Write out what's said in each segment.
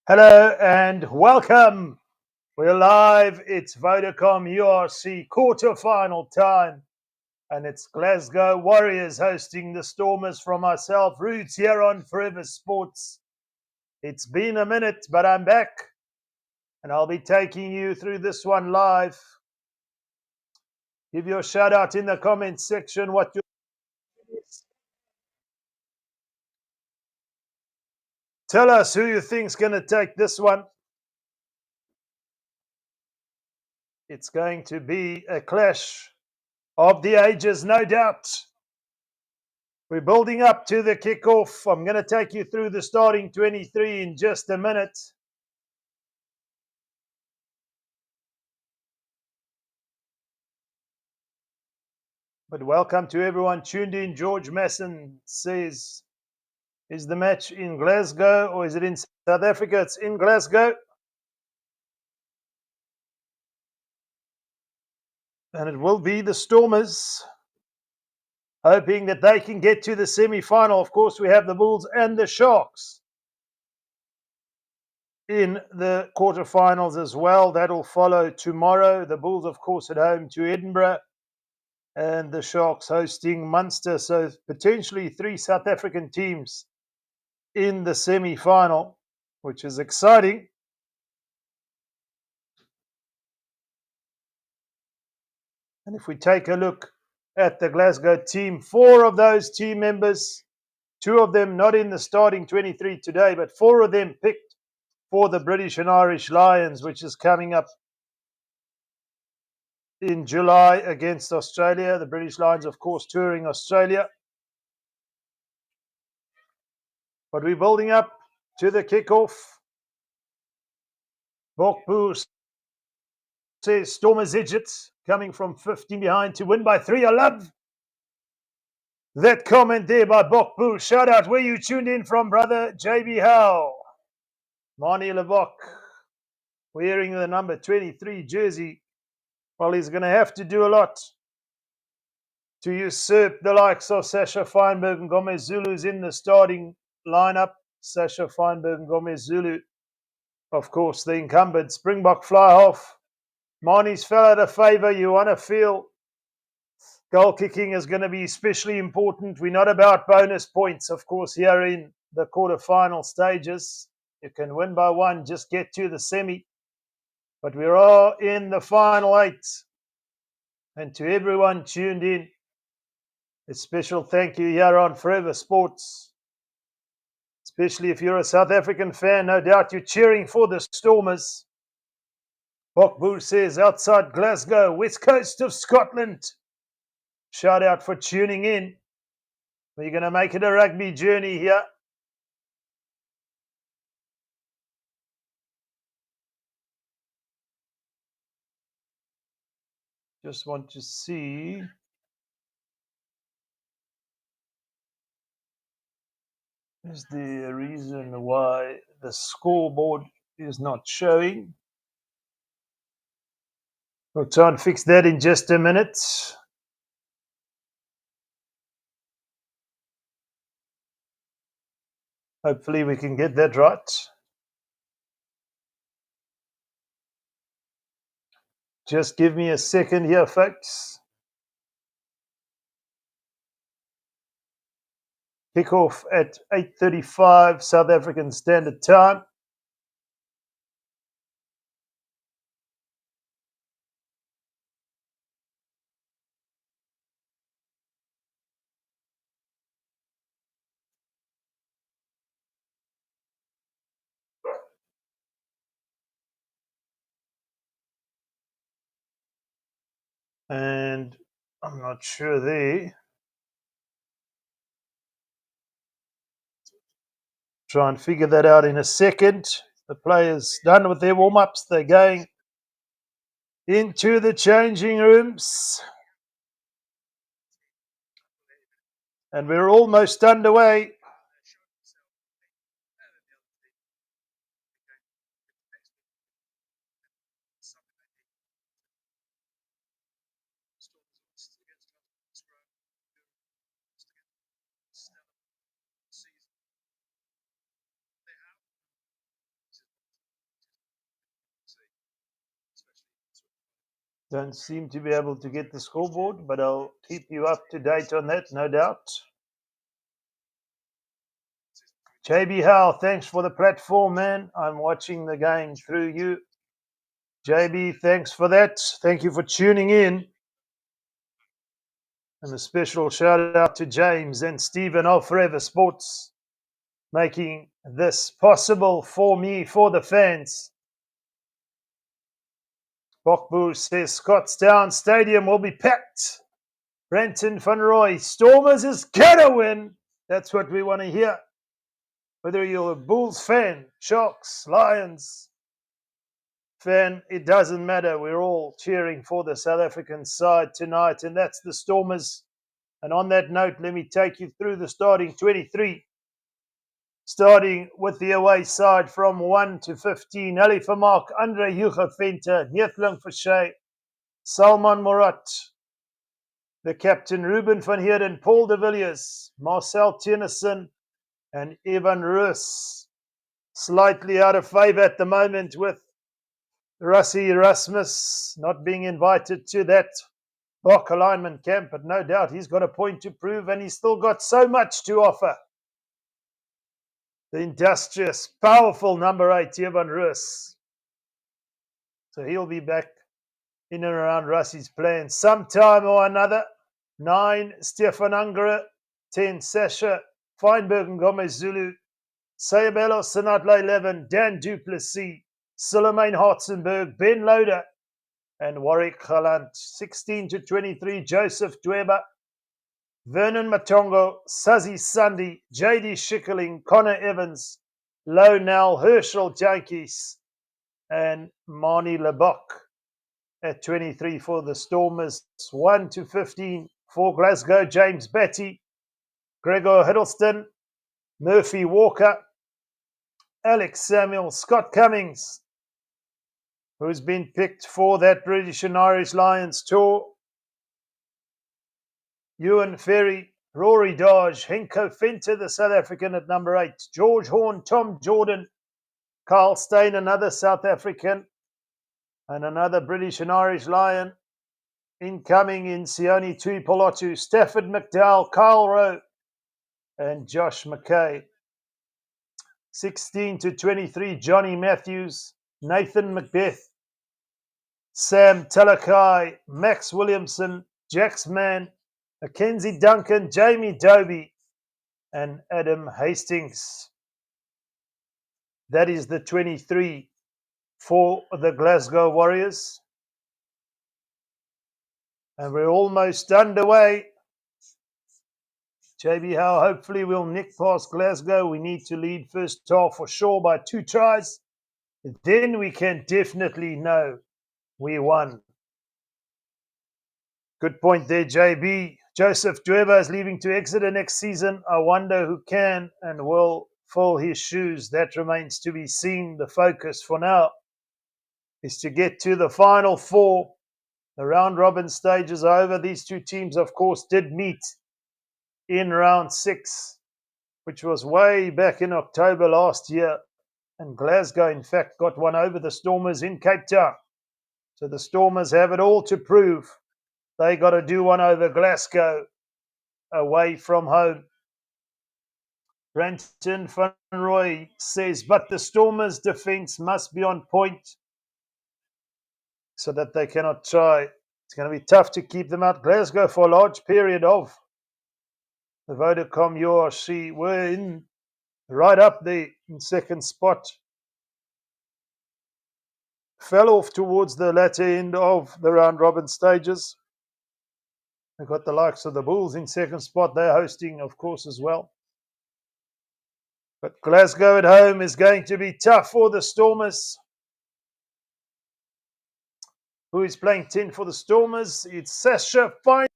Hello and welcome. We're live. It's Vodacom URC quarterfinal time, and it's Glasgow Warriors hosting the Stormers from myself, Roots, here on Forever Sports. It's been a minute, but I'm back, and I'll be taking you through this one live. Give your shout out in the comments section what you tell us who you think's going to take this one. It's going to be a clash of the ages, no doubt. We're building up to the kickoff. I'm going to take you through the starting 23 in just a minute. But welcome to everyone tuned in. George Masson says, is the match in Glasgow or is it in South Africa? It's in Glasgow. And it will be the Stormers hoping that they can get to the semi-final. Of course, we have the Bulls and the Sharks in the quarterfinals as well. That'll follow tomorrow. The Bulls, of course, at home to Edinburgh, and the Sharks hosting Munster. So potentially three South African teams in the semi-final, which is exciting. And if we take a look at the Glasgow team, four of those team members, two of them not in the starting 23 today, but four of them picked for the British and Irish Lions, which is coming up in July against Australia. The British Lions, of course, touring Australia. But we're building up to the kickoff. Bokbu says Stormers Idiots coming from 15 behind to win by 3. I love that comment there by Bokbu. Shout out where you tuned in from, brother. JB Howe. Marnie Levok wearing the number 23 jersey. Well, he's going to have to do a lot to usurp the likes of Sasha Feinberg and Gomez Zulu's in the starting lineup. Sasha Feinberg and Gomez Zulu, of course, the incumbent. Springbok fly half. Marnie's fell out of favour. You want to feel goal kicking is going to be especially important. We're not about bonus points, of course, here in the quarterfinal stages. You can win by one, just get to the semi. But we're all in the final 8. And to everyone tuned in, a special thank you here on Forever Sports. Especially if you're a South African fan, no doubt you're cheering for the Stormers. Bokbu says, outside Glasgow, west coast of Scotland. Shout out for tuning in. We're going to make it a rugby journey here. Just want to see. Is there a reason why the scoreboard is not showing? We'll try and fix that in just a minute. Hopefully we can get that right. Just give me a second here, folks. Kickoff at 8:35 South African Standard Time. And I'm not sure there. Try and figure that out in a second. The players done with their warm-ups. They're going into the changing rooms. And we're almost underway. Don't seem to be able to get the scoreboard, but I'll keep you up to date on that, no doubt. JB Howe, thanks for the platform, man. I'm watching the game through you. JB, thanks for that. Thank you for tuning in. And a special shout out to James and Stephen of Forever Sports, making this possible for me, for the fans. Bokbu says Scottstown Stadium will be packed. Brenton van Roy, Stormers is gonna win. That's what we want to hear. Whether you're a Bulls fan, Sharks, Lions fan, it doesn't matter. We're all cheering for the South African side tonight, and that's the Stormers. And on that note, let me take you through the starting 23. Starting with the away side from 1 to 15. Ali Vermaak, Andre Hugo Venter, Neethling Forshey, Salman Morat, the captain Ruben van Heerden, Paul de Villiers, Marcel Tennyson, and Evan Roos. Slightly out of favour at the moment with Rassie Erasmus not being invited to that Bok alignment camp, but no doubt he's got a point to prove and he's still got so much to offer. The industrious, powerful number 8, Evan Roos. So he'll be back in and around Rassie's plan sometime or another. 9, Stefan Angere. 10, Sasha Feinberg and Gomez Zulu. Sayabelo Sinatla 11, Dan Duplessis, Silemain Hartzenberg, Ben Loader, and Warwick Galant. 16 to 23, Joseph Dweba, Vernon Matongo, Sazi Sandi, JD Schickeling, Connor Evans, Lonel, Herschel Jankies, and Marnie Lebok at 23 for the Stormers. 1 to 15 for Glasgow, James Batty, Gregor Hiddleston, Murphy Walker, Alex Samuel, Scott Cummings, who's been picked for that British and Irish Lions tour, Ewan Ferry, Rory Dodge, Henko Venter, the South African at number 8, George Horn, Tom Jordan, Carl Steyn, another South African, and another British and Irish Lion. Incoming in Sione Tuipolotu, Stafford McDowell, Kyle Rowe, and Josh McKay. 16 to 23, Johnny Matthews, Nathan Macbeth, Sam Talakai, Max Williamson, Jax Mann, Mackenzie Duncan, Jamie Dobie, and Adam Hastings. That is the 23 for the Glasgow Warriors. And we're almost underway. JB Howe hopefully will nick past Glasgow. We need to lead first half for sure by 2 tries. Then we can definitely know we won. Good point there, JB. Joseph Dweba is leaving to Exeter next season. I wonder who can and will fill his shoes. That remains to be seen. The focus for now is to get to the final 4. The round robin stages are over. These two teams, of course, did meet in round 6, which was way back in October last year. And Glasgow, in fact, got one over the Stormers in Cape Town. So the Stormers have it all to prove. They got to do one over Glasgow away from home. Brenton van Roy says, but the Stormers' defence must be on point so that they cannot try. It's going to be tough to keep them out. Glasgow, for a large period of the Vodacom URC, were in right up there in second spot. Fell off towards the latter end of the round robin stages. We've got the likes of the Bulls in second spot. They're hosting, of course, as well. But Glasgow at home is going to be tough for the Stormers. Who is playing 10 for the Stormers? It's Sasha Fine.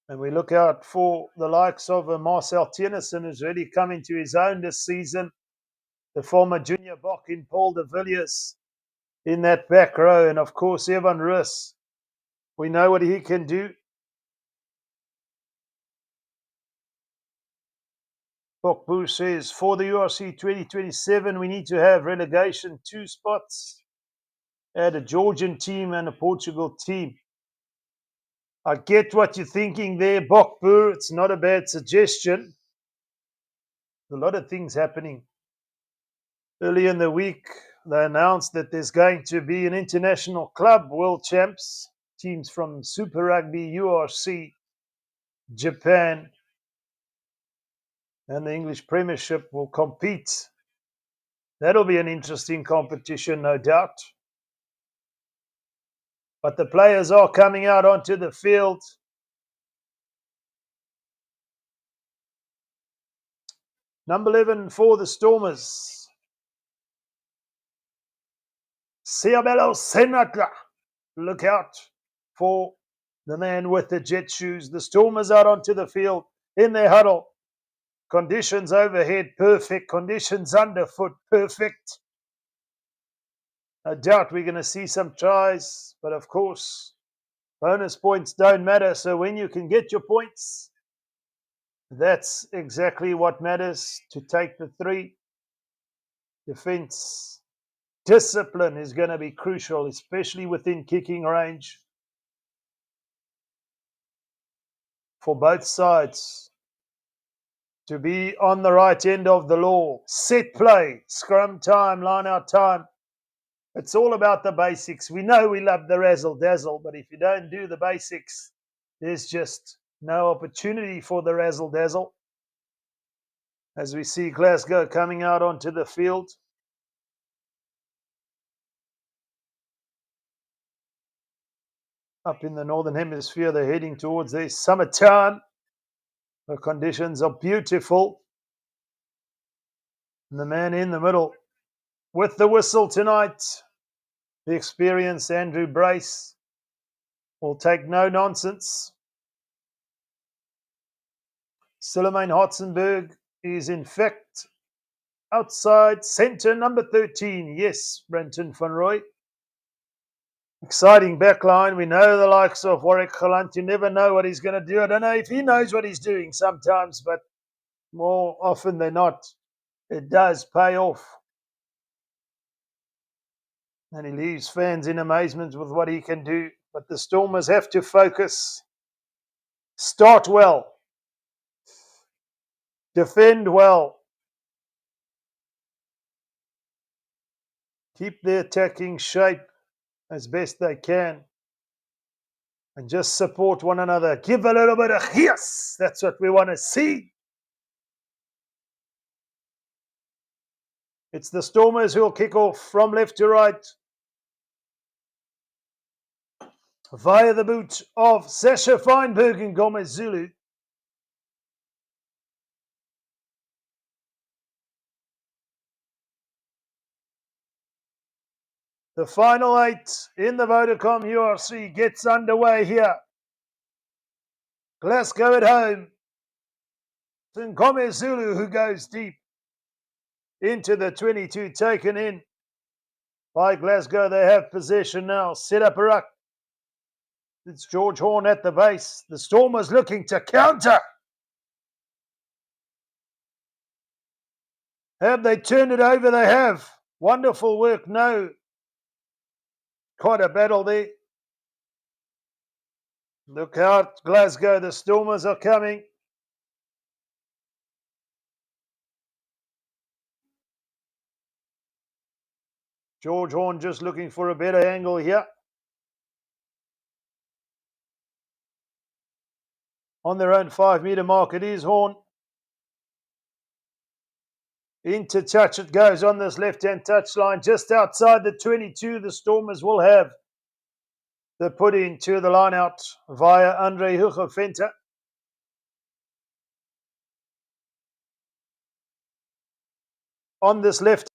And we look out for the likes of Marcel Tennyson, who's really come into his own this season. The former junior Bok in Paul de Villiers. in that back row. And of course, Evan Rus, we know what he can do. Bokbu says, for the URC 2027, we need to have relegation 2 spots. Add a Georgian team and a Portugal team. I get what you're thinking there, Bokbu. It's not a bad suggestion. A lot of things happening. Early in the week, they announced that there's going to be an international club world champs. Teams from Super Rugby, URC, Japan, and the English Premiership will compete. That'll be an interesting competition, no doubt. But the players are coming out onto the field. Number 11 for the Stormers, Siabelo Senatla. Look out for the man with the jet shoes. The Stormers out onto the field in their huddle. Conditions overhead, perfect. Conditions underfoot, perfect. I doubt we're going to see some tries, but of course, bonus points don't matter. So when you can get your points, that's exactly what matters, to take the 3. Defense discipline is going to be crucial, especially within kicking range for both sides. To be on the right end of the law. Set play, scrum time, line out time. It's all about the basics. We know we love the razzle-dazzle, but if you don't do the basics, there's just no opportunity for the razzle-dazzle. As we see Glasgow coming out onto the field. Up in the Northern Hemisphere, they're heading towards their summertime. The conditions are beautiful. And the man in the middle with the whistle tonight, the experienced Andrew Brace, will take no nonsense. Silemain Hotzenberg is in fact outside centre, number 13. Yes, Brenton van Roy. Exciting backline. We know the likes of Warwick Galant. You never know what he's going to do. I don't know if he knows what he's doing sometimes, but more often than not, it does pay off. And he leaves fans in amazement with what he can do. But the Stormers have to focus. Start well. Defend well. Keep the attacking shape as best they can. And just support one another. Give a little bit of yes. That's what we want to see. It's the Stormers who will kick off from left to right. Via the boot of Sasha Feinberg and Gomez Zulu. The final 8 in the Vodacom URC gets underway here. Glasgow at home. And Gomez Zulu, who goes deep into the 22, taken in by Glasgow. They have possession now. Set up a ruck. It's George Horn at the base. The Stormers looking to counter. Have they turned it over? They have. Wonderful work. No. Quite a battle there. Look out, Glasgow. The Stormers are coming. George Horn just looking for a better angle here. On their own 5-metre mark, it is Horn. Into touch it goes on this left-hand touchline. Just outside the 22, the Stormers will have the put into the line out via Andre Hugofenta. On this left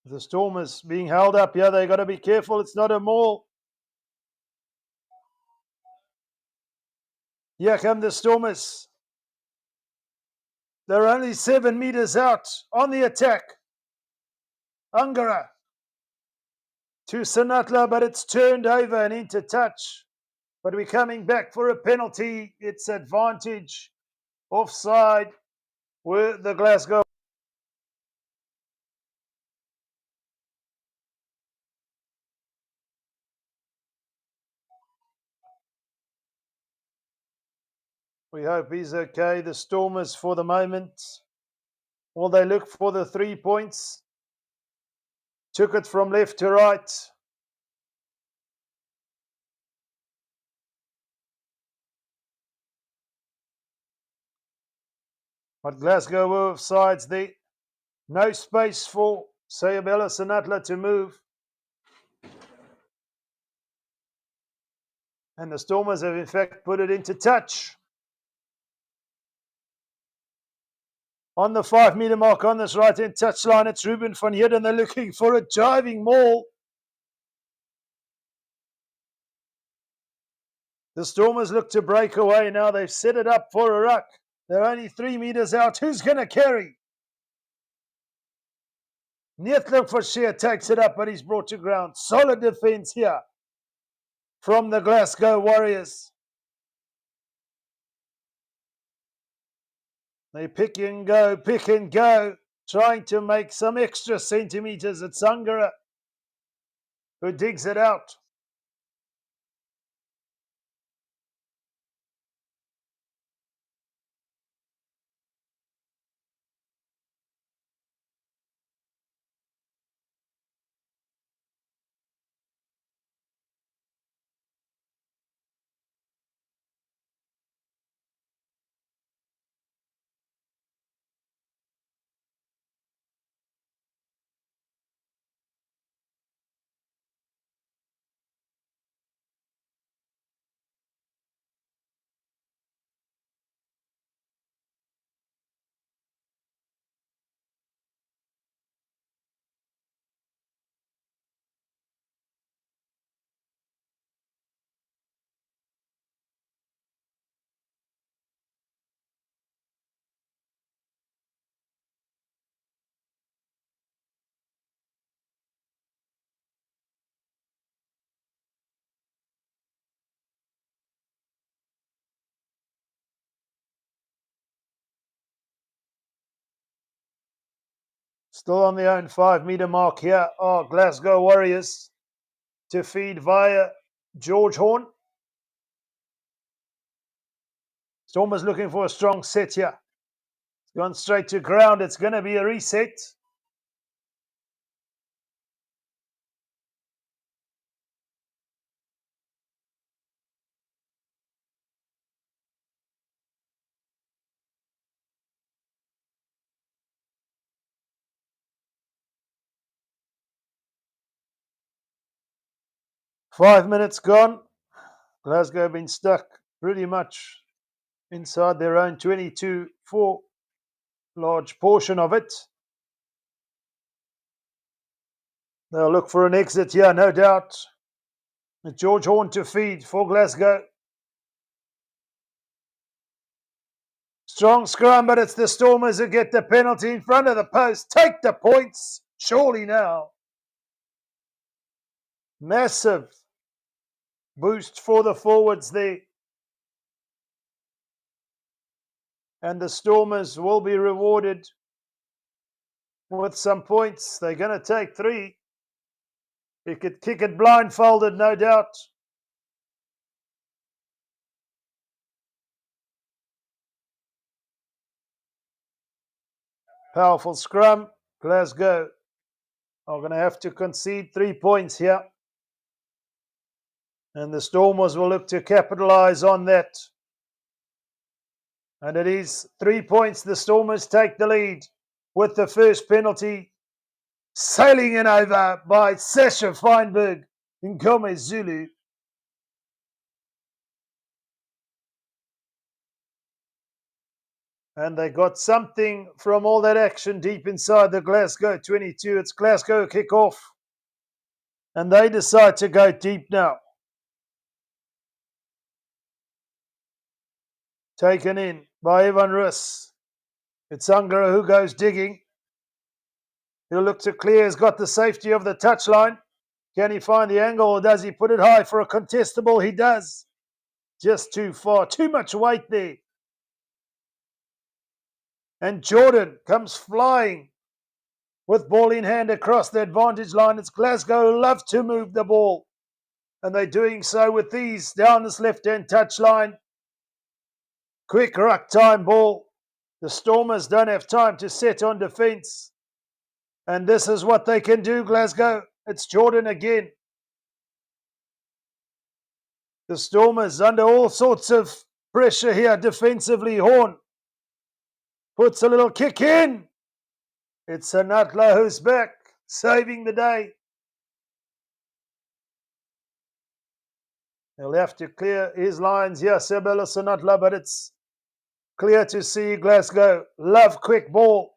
The Stormers being held up here. They got to be careful. It's not a maul. Here come the Stormers. They're only 7 meters out on the attack. Angara to Sinatla, but it's turned over and into touch. But we're coming back for a penalty. It's advantage. Offside with the Glasgow. We hope he's okay. The Stormers for the moment. Will they look for the 3 points? Took it from left to right. But Glasgow were offsides there. No space for Sayabella Sinatla to move. And the Stormers have in fact put it into touch. On the 5 meter mark on this right hand touchline, it's Ruben van Heerden. They're looking for a diving maul. The Stormers look to break away now. They've set it up for a ruck. They're only 3 meters out. Who's going to carry? Neethling for Sheer takes it up, but he's brought to ground. Solid defense here from the Glasgow Warriors. They pick and go, trying to make some extra centimeters. It's Sangara who digs it out. Still on the own 5 meter mark here are Glasgow Warriors to feed via George Horn. Stormers looking for a strong set here. It's gone straight to ground. It's going to be a reset. Five minutes gone. Glasgow been stuck pretty much inside their own 22 for large portion of it. They'll look for an exit here, no doubt. George Horn to feed for Glasgow. Strong scrum, but it's the Stormers who get the penalty in front of the post. Take the points, surely now. Massive boost for the forwards there. And the Stormers will be rewarded with some points. They're going to take 3. He could kick it blindfolded, no doubt. Powerful scrum. Glasgow are going to have to concede 3 points here. And the Stormers will look to capitalize on that. And it is 3 points. The Stormers take the lead with the first penalty. Sailing in over by Sasha Feinberg in Gomez Zulu. And they got something from all that action deep inside the Glasgow 22. It's Glasgow kickoff. And they decide to go deep now. Taken in by Evan Rus. It's Angara who goes digging. He'll look to clear. He's got the safety of the touchline. Can he find the angle, or does he put it high for a contestable? He does. Just too far. Too much weight there. And Jordan comes flying with ball in hand across the advantage line. It's Glasgow who love to move the ball. And they're doing so with these down this left-hand touchline. Quick ruck time ball. The Stormers don't have time to set on defence. And this is what they can do, Glasgow. It's Jordan again. The Stormers under all sorts of pressure here defensively. Horn puts a little kick in. It's Sanatla who's back, saving the day. He'll have to clear his lines here, Sebelo Sanatla, but it's clear to see Glasgow love quick ball.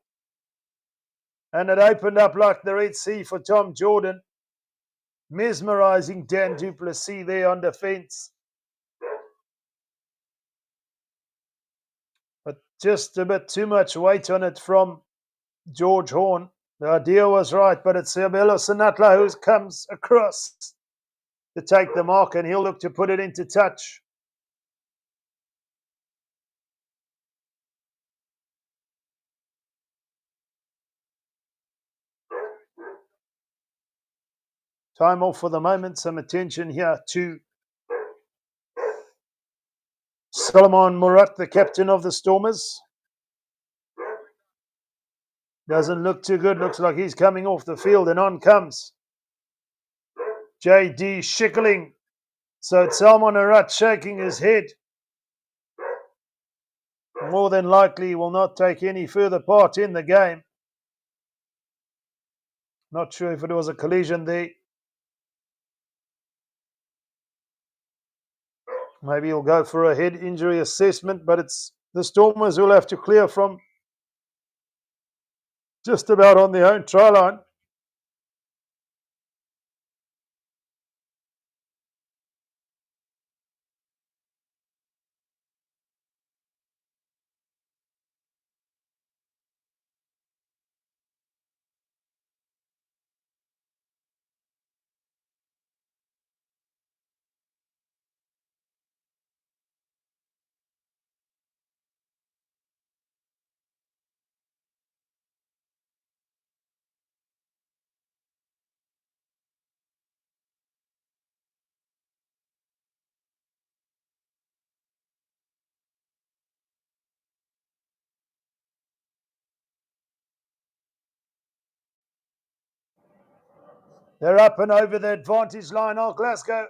And it opened up like the Red Sea for Tom Jordan. Mesmerising Dan du Plessis there on defence. But just a bit too much weight on it from George Horn. The idea was right, but it's Sebelo Sanatla who comes across to take the mark, and he'll look to put it into touch. Time off for the moment. Some attention here to Solomon Murat, the captain of the Stormers. Doesn't look too good. Looks like he's coming off the field, and on comes J.D. Schickling. So it's Solomon Murat shaking his head. More than likely will not take any further part in the game. Not sure if it was a collision there. Maybe he'll go for a head injury assessment, but it's the Stormers who'll have to clear from just about on their own try line. They're up and over the advantage line, Glasgow.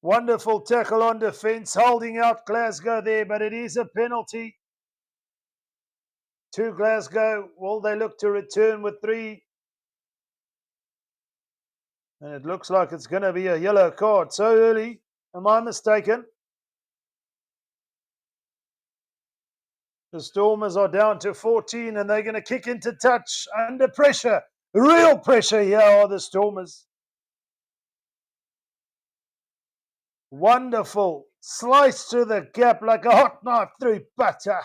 Wonderful tackle on defence, holding out Glasgow there, but it is a penalty to Glasgow. Will they look to return with 3? And it looks like it's going to be a yellow card. So early, am I mistaken? The Stormers are down to 14, and they're going to kick into touch under pressure. Real pressure here are the Stormers. Wonderful. Slice through the gap like a hot knife through butter.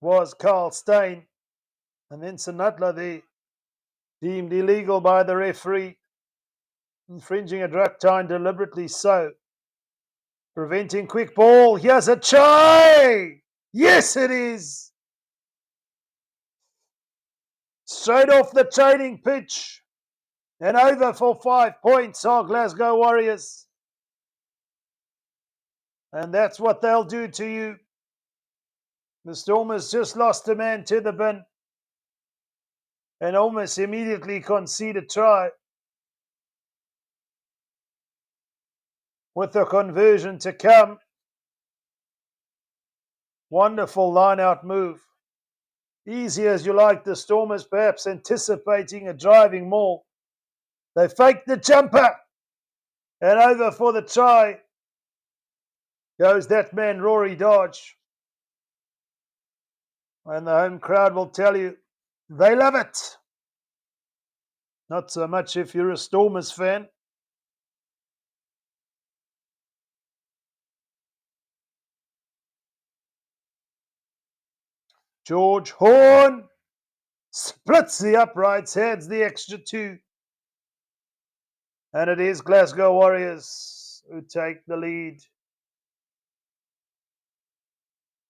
Was Carl Steyn. And then Sanatla there, deemed illegal by the referee. Infringing a drug time deliberately so. Preventing quick ball. Here's a try. Yes, it is. Straight off the training pitch. And over for 5 points are Glasgow Warriors. And that's what they'll do to you. The Stormers just lost a man to the bin. And almost immediately concede a try. With the conversion to come. Wonderful line-out move. Easy as you like, the Stormers perhaps anticipating a driving maul. They faked the jumper. And over for the try goes that man, Rory Dodge. And the home crowd will tell you they love it. Not so much if you're a Stormers fan. George Horn splits the uprights, adds the extra 2. And it is Glasgow Warriors who take the lead.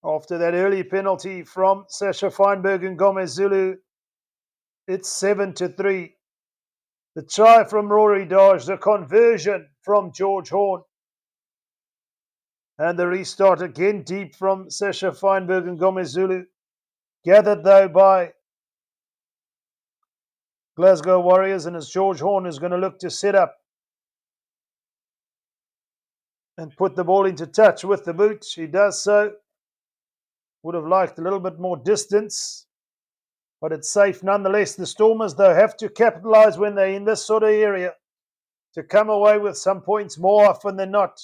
After that early penalty from Sasha Feinberg and Gomez Zulu, it's 7-3. The try from Rory Dodge, the conversion from George Horn. And the restart again deep from Sasha Feinberg and Gomez Zulu. Gathered though by Glasgow Warriors, and it's George Horn who's going to look to set up and put the ball into touch with the boot. He does so. Would have liked a little bit more distance, but it's safe nonetheless. The Stormers, though, have to capitalise when they're in this sort of area to come away with some points more often than not.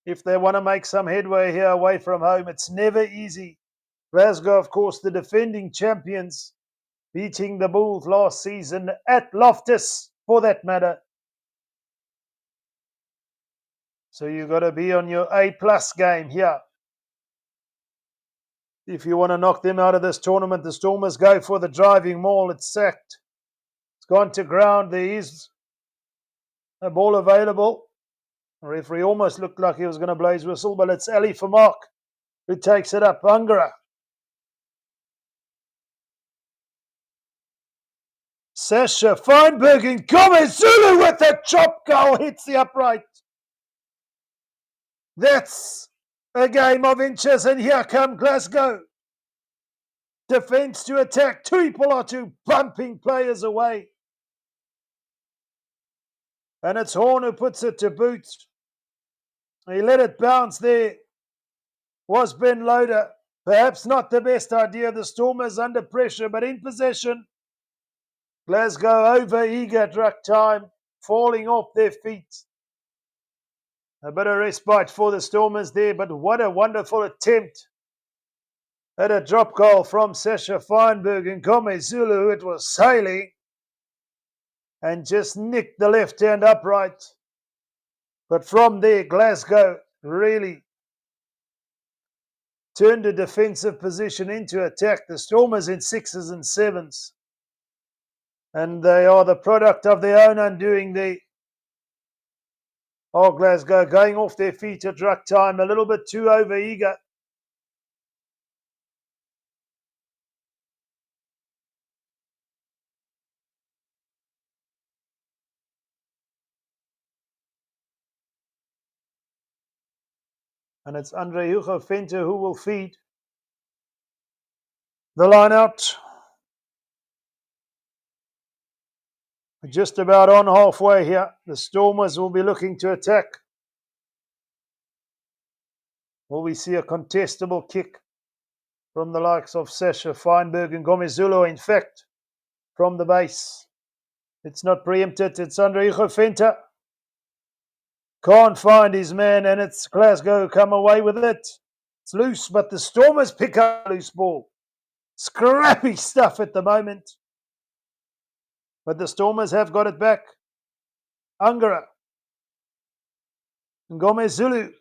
If they want to make some headway here away from home, it's never easy. Glasgow, of course, the defending champions, beating the Bulls last season at Loftus, for that matter. So you've got to be on your A+ game here. If you want to knock them out of this tournament, the Stormers go for the driving maul. It's sacked. It's gone to ground. There is a ball available. The referee almost looked like he was going to blow his whistle, but it's Ali Famark who takes it up. Angara. Sasha Feinberg and Gomez Zulu with a chop goal hits the upright. That's a game of inches, and here come Glasgow. Defence to attack. Tuipolatu bumping players away. And it's Horn who puts it to boot. He let it bounce there. Was Ben Loader. Perhaps not the best idea. The Stormers under pressure, but in possession. Glasgow over eager at ruck time, falling off their feet. A bit of respite for the Stormers there, but what a wonderful attempt at a drop goal from Sasha Feinberg and Gomez Zulu. It was sailing and just nicked the left hand upright. But from there, Glasgow really turned a defensive position into attack. The Stormers in 6s and 7s. And they are the product of their own undoing there. Oh, Glasgow going off their feet at ruck time, a little bit too overeager. And it's Andre Hugo Venter who will feed the line out. Just about on halfway here. The Stormers will be looking to attack. Will we see a contestable kick from the likes of Sasha Feinberg and Gomez Zulu? In fact, from the base. It's not preempted. It's Andre Hugo Venter. Can't find his man, and it's Glasgow come away with it. It's loose, but the Stormers pick up a loose ball. Scrappy stuff at the moment. But the Stormers have got it back. Angara. And Gomez Zulu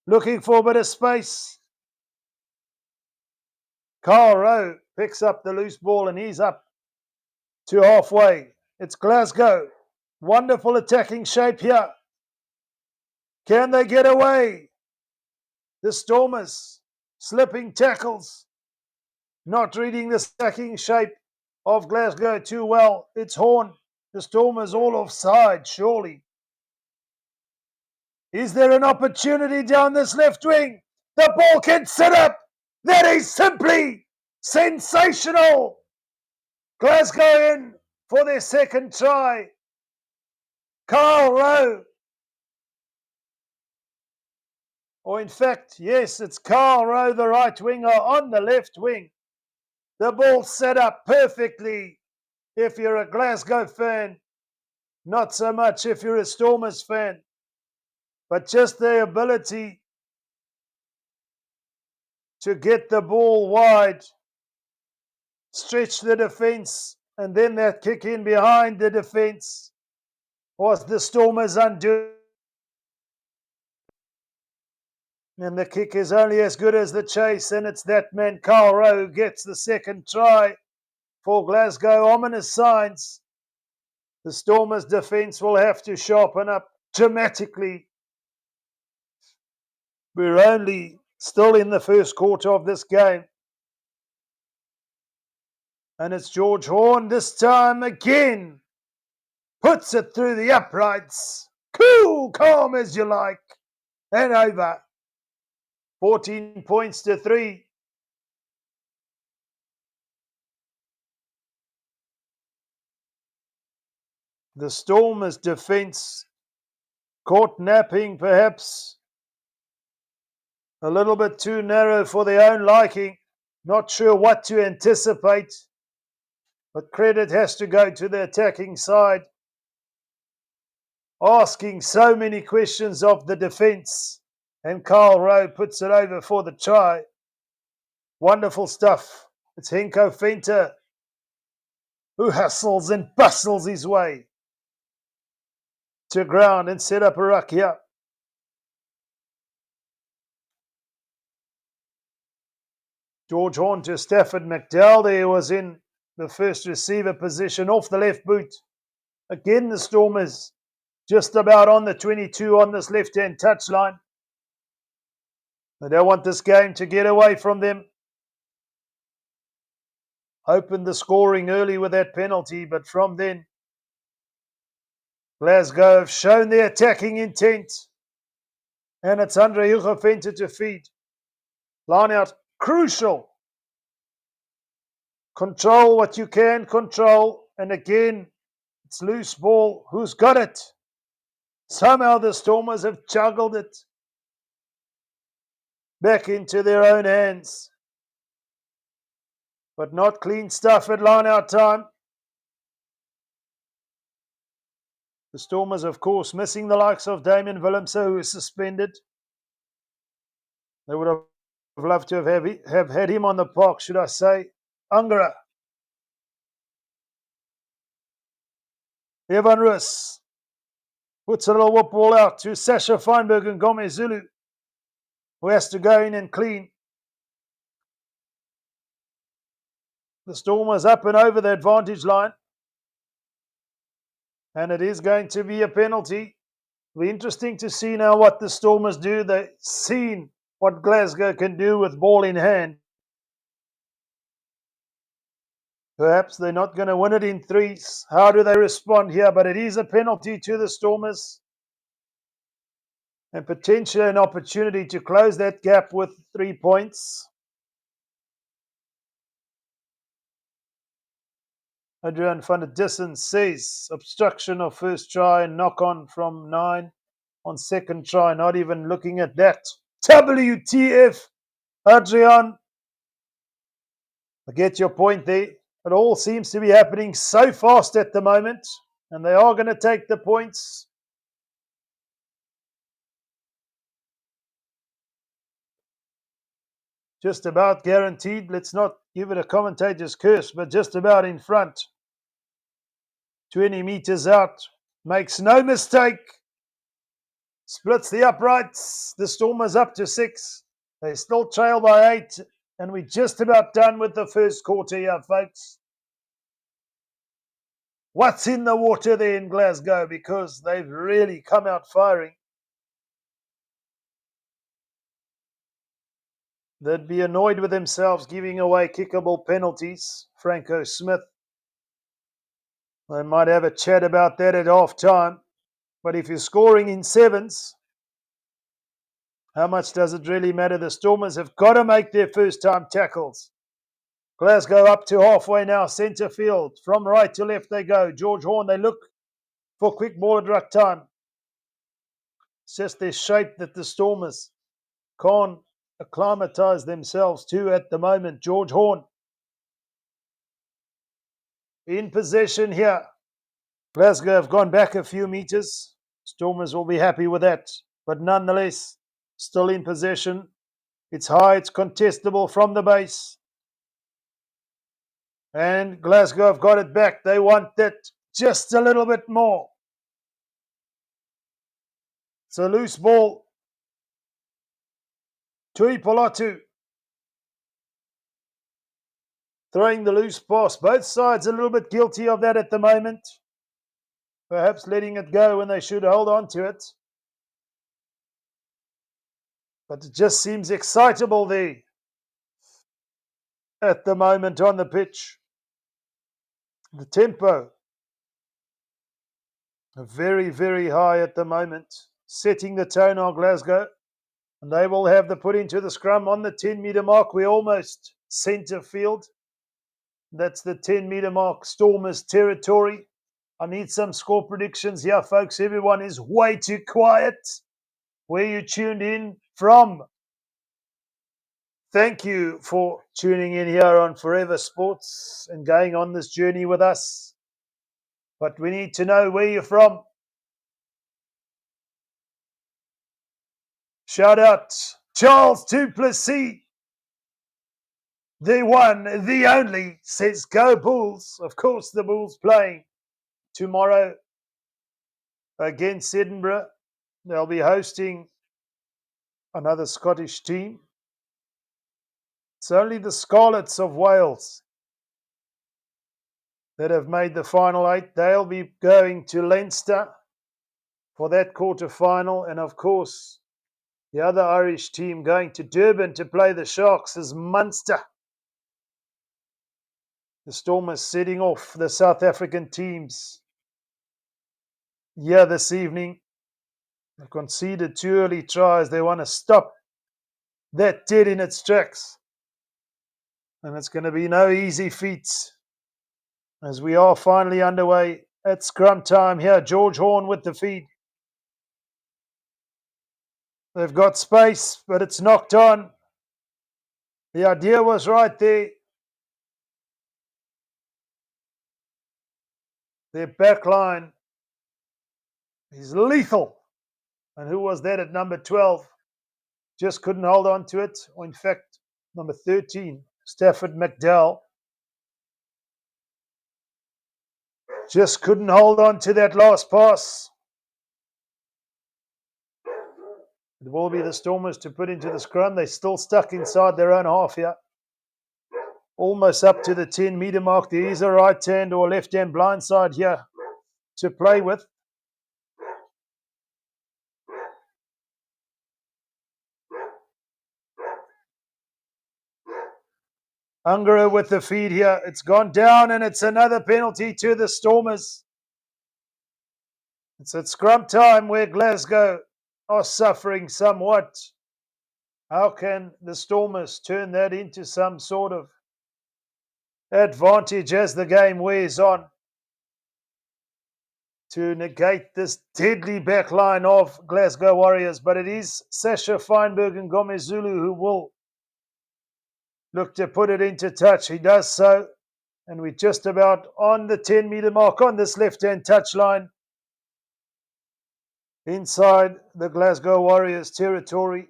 looking for a bit of space. Carl Rowe picks up the loose ball and he's up to halfway. It's Glasgow. Wonderful attacking shape here. Can they get away? The Stormers slipping tackles. Not reading the stacking shape of Glasgow too well. It's Horn. The Stormers all offside, surely. Is there an opportunity down this left wing? The ball can sit up. That is simply sensational. Glasgow in for their second try. Carl Rowe. Or in fact, yes, it's Carl Rowe, the right winger, on the left wing. The ball set up perfectly. If you're a Glasgow fan, Not so much if you're a Stormers fan, but just their ability to get the ball wide, stretch the defence, and then that kick in behind the defence was the Stormers undoing. And the kick is only as good as the chase, and it's that man, Carl Rowe, who gets the second try for Glasgow. Ominous signs. The Stormers' defence will have to sharpen up dramatically. We're only still in the first quarter of this game. And it's George Horn this time again. Puts it through the uprights. Cool, calm as you like. And over. 14 points to 3. The Stormers' defence caught napping, perhaps a little bit too narrow for their own liking. Not sure what to anticipate, but credit has to go to the attacking side. Asking so many questions of the defence, and Carl Rowe puts it over for the try. Wonderful stuff. It's Henko Venter who hustles and bustles his way to ground and set up a ruck here. George Horn to Stafford McDowell. There was in the first receiver position off the left boot. Again, the Stormers just about on the 22 on this left-hand touchline. They don't want this game to get away from them. Opened the scoring early with that penalty, but from then, Glasgow have shown their attacking intent. And it's Andre Venter to feed. Line out, crucial. Control what you can control. And again, it's loose ball. Who's got it? Somehow the Stormers have juggled it back into their own hands. But not clean stuff at line-out time. The Stormers, of course, missing the likes of Damien Willemse, who is suspended. They would have loved to have had him on the park, should I say. Angara. Evan Roos puts a little whoop ball out to Sasha Feinberg and Gomez Zulu, who has to go in and clean. The Stormers up and over the advantage line. And it is going to be a penalty. It'll be interesting to see now what the Stormers do. They've seen what Glasgow can do with ball in hand. Perhaps they're not going to win it in threes. How do they respond here? But it is a penalty to the Stormers. And potentially an opportunity to close that gap with 3 points. Adrian van der Dissen says obstruction of first try and knock on from 9 on second try. Not even looking at that. WTF, Adrian. I get your point there. It all seems to be happening so fast at the moment. And they are going to take the points. Just about guaranteed. Let's not give it a commentator's curse, but just about in front. 20 meters out. Makes no mistake. Splits the uprights. The Stormers up to 6. They still trail by 8. And we're just about done with the first quarter here, folks. What's in the water there in Glasgow? Because they've really come out firing. They'd be annoyed with themselves giving away kickable penalties. Franco Smith. They might have a chat about that at half time. But if you're scoring in 7s, how much does it really matter? The Stormers have got to make their first time tackles. Glasgow up to halfway now, centre field. From right to left they go. George Horn, they look for quick ball at ruck time. It's just their shape that the Stormers can't acclimatise themselves to at the moment. George Horn in possession here. Glasgow have gone back a few meters. Stormers will be happy with that. But nonetheless, still in possession. It's high, it's contestable from the base. And Glasgow have got it back. They want that just a little bit more. It's a loose ball. Tui Polatu throwing the loose pass. Both sides a little bit guilty of that at the moment. Perhaps letting it go when they should hold on to it. But it just seems excitable there at the moment on the pitch. The tempo very, very high at the moment. Setting the tone on Glasgow. And they will have the put into the scrum on the 10-metre mark. We're almost centre field. That's the 10-metre mark, Stormers territory. I need some score predictions here, folks. Everyone is way too quiet. Where you tuned in from? Thank you for tuning in here on Forever Sports and going on this journey with us. But we need to know where you're from. Shout out Charles Duplessis. The one, the only, says go Bulls. Of course the Bulls playing tomorrow against Edinburgh. They'll be hosting another Scottish team. It's only the Scarlets of Wales that have made the final 8. They'll be going to Leinster for that quarter-final. And of course, the other Irish team going to Durban to play the Sharks is Munster. The Stormers setting off the South African teams here this evening. They conceded 2 early tries. They want to stop that dead in its tracks. And it's going to be no easy feats as we are finally underway at scrum time here. George Horn with the feed. They've got space, but it's knocked on. The idea was right there. Their back line is lethal. And who was that at number 12? Just couldn't hold on to it. Or in fact, number 13, Stafford McDowell. Just couldn't hold on to that last pass. It will be the Stormers to put into the scrum. They're still stuck inside their own half here. Almost up to the 10-metre mark. There is a right hand or left hand blindside here to play with. Ungaro with the feed here. It's gone down and it's another penalty to the Stormers. It's at scrum time where Glasgow are suffering somewhat. How can the Stormers turn that into some sort of advantage as the game wears on to negate this deadly backline of Glasgow Warriors? But it is Sasha Feinberg and Gomezulu who will look to put it into touch. He does so. And we're just about on the 10-metre mark on this left-hand touchline inside the Glasgow Warriors territory.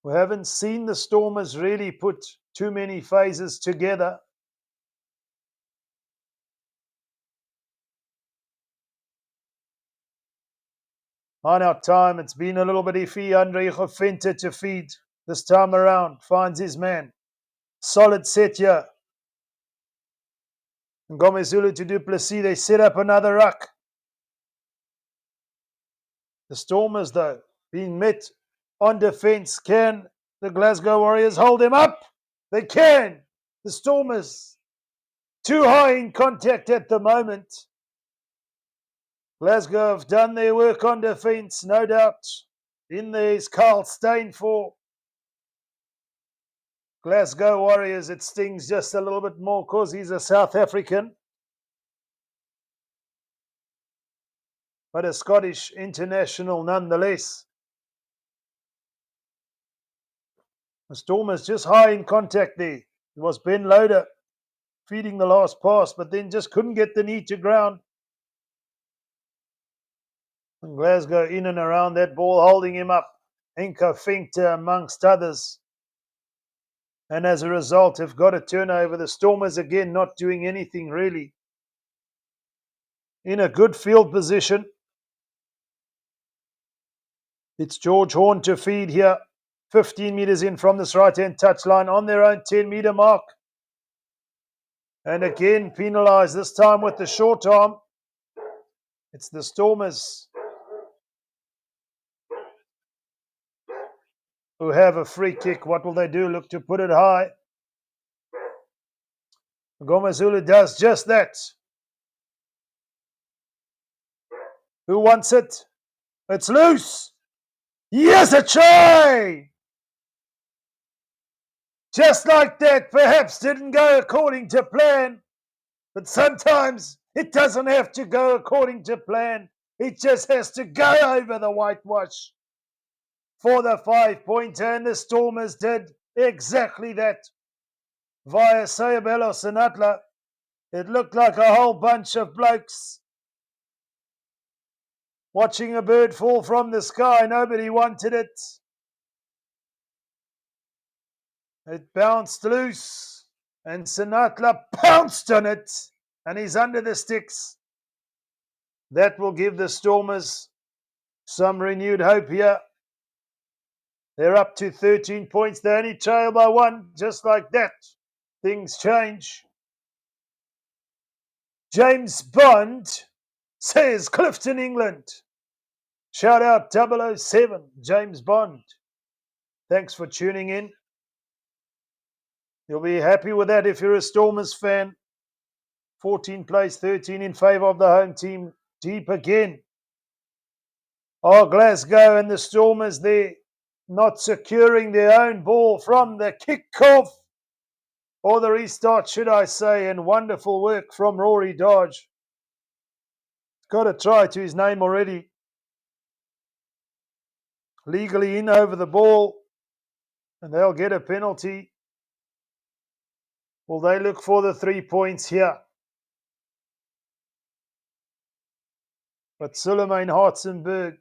We haven't seen the Stormers really put too many phases together. On our time, it's been a little bit iffy. Andre Gofente to feed this time around. Finds his man. Solid set here. And Gomezulu to Duplessis. They set up another ruck. The Stormers, though, being met on defence. Can the Glasgow Warriors hold them up? They can. The Stormers too high in contact at the moment. Glasgow have done their work on defence, no doubt. In there is Carl Steyn for Glasgow Warriors. It stings just a little bit more because he's a South African. But a Scottish international nonetheless. The Stormers just high in contact there. It was Ben Loader feeding the last pass, but then just couldn't get the knee to ground. And Glasgow in and around that ball, holding him up. Henko Finter amongst others. And as a result, have got a turnover. The Stormers again not doing anything really. In a good field position. It's George Horn to feed here. 15 metres in from this right-hand touchline on their own 10-metre mark. And again penalised, this time with the short arm. It's the Stormers who have a free kick. What will they do? Look to put it high. Ngomazulu does just that. Who wants it? It's loose. Yes, a try! Just like that, perhaps didn't go according to plan. But sometimes it doesn't have to go according to plan. It just has to go over the whitewash for the 5-pointer. And the Stormers did exactly that. Via Sayabelo Sinatla. It looked like a whole bunch of blokes watching a bird fall from the sky. Nobody wanted it. It bounced loose, and Sinatla pounced on it, and he's under the sticks. That will give the Stormers some renewed hope here. They're up to 13 points. They only trail by 1. Just like that, things change. James Bond says Clifton, England. Shout out 007, James Bond. Thanks for tuning in. You'll be happy with that if you're a Stormers fan. 14 plays 13 in favour of the home team. Deep again. Oh, Glasgow and the Stormers there not securing their own ball from the kick-off. Or the restart, should I say, and wonderful work from Rory Dodge. Got a try to his name already. Legally in over the ball, and they'll get a penalty. Will they look for the 3 points here? But Suleiman Hartzenberg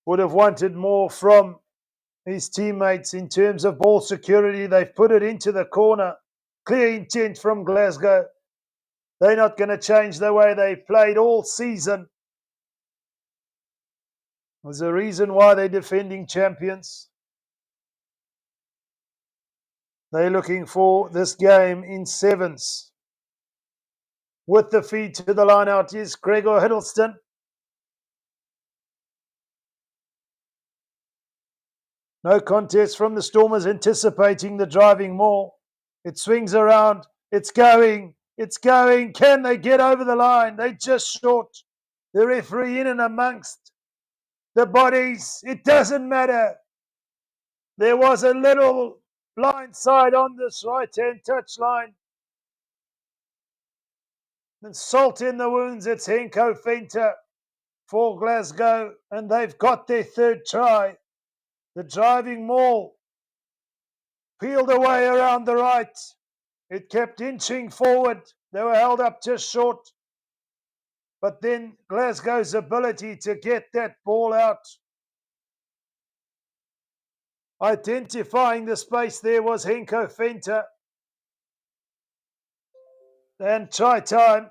would have wanted more from his teammates in terms of ball security. They've put it into the corner. Clear intent from Glasgow. They're not going to change the way they played all season. There's a reason why they're defending champions. They're looking for this game in sevens. With the feed to the line out is Gregor Hiddleston. No contest from the Stormers, anticipating the driving maul. It swings around. It's going. It's going. Can they get over the line? They just short. The referee in and amongst the bodies. It doesn't matter. There was a little blind side on this right-hand touchline. And salt in the wounds. It's Henko Finter for Glasgow. And they've got their third try. The driving maul peeled away around the right. It kept inching forward. They were held up just short. But then Glasgow's ability to get that ball out. Identifying the space there was Henko Finter. And try time.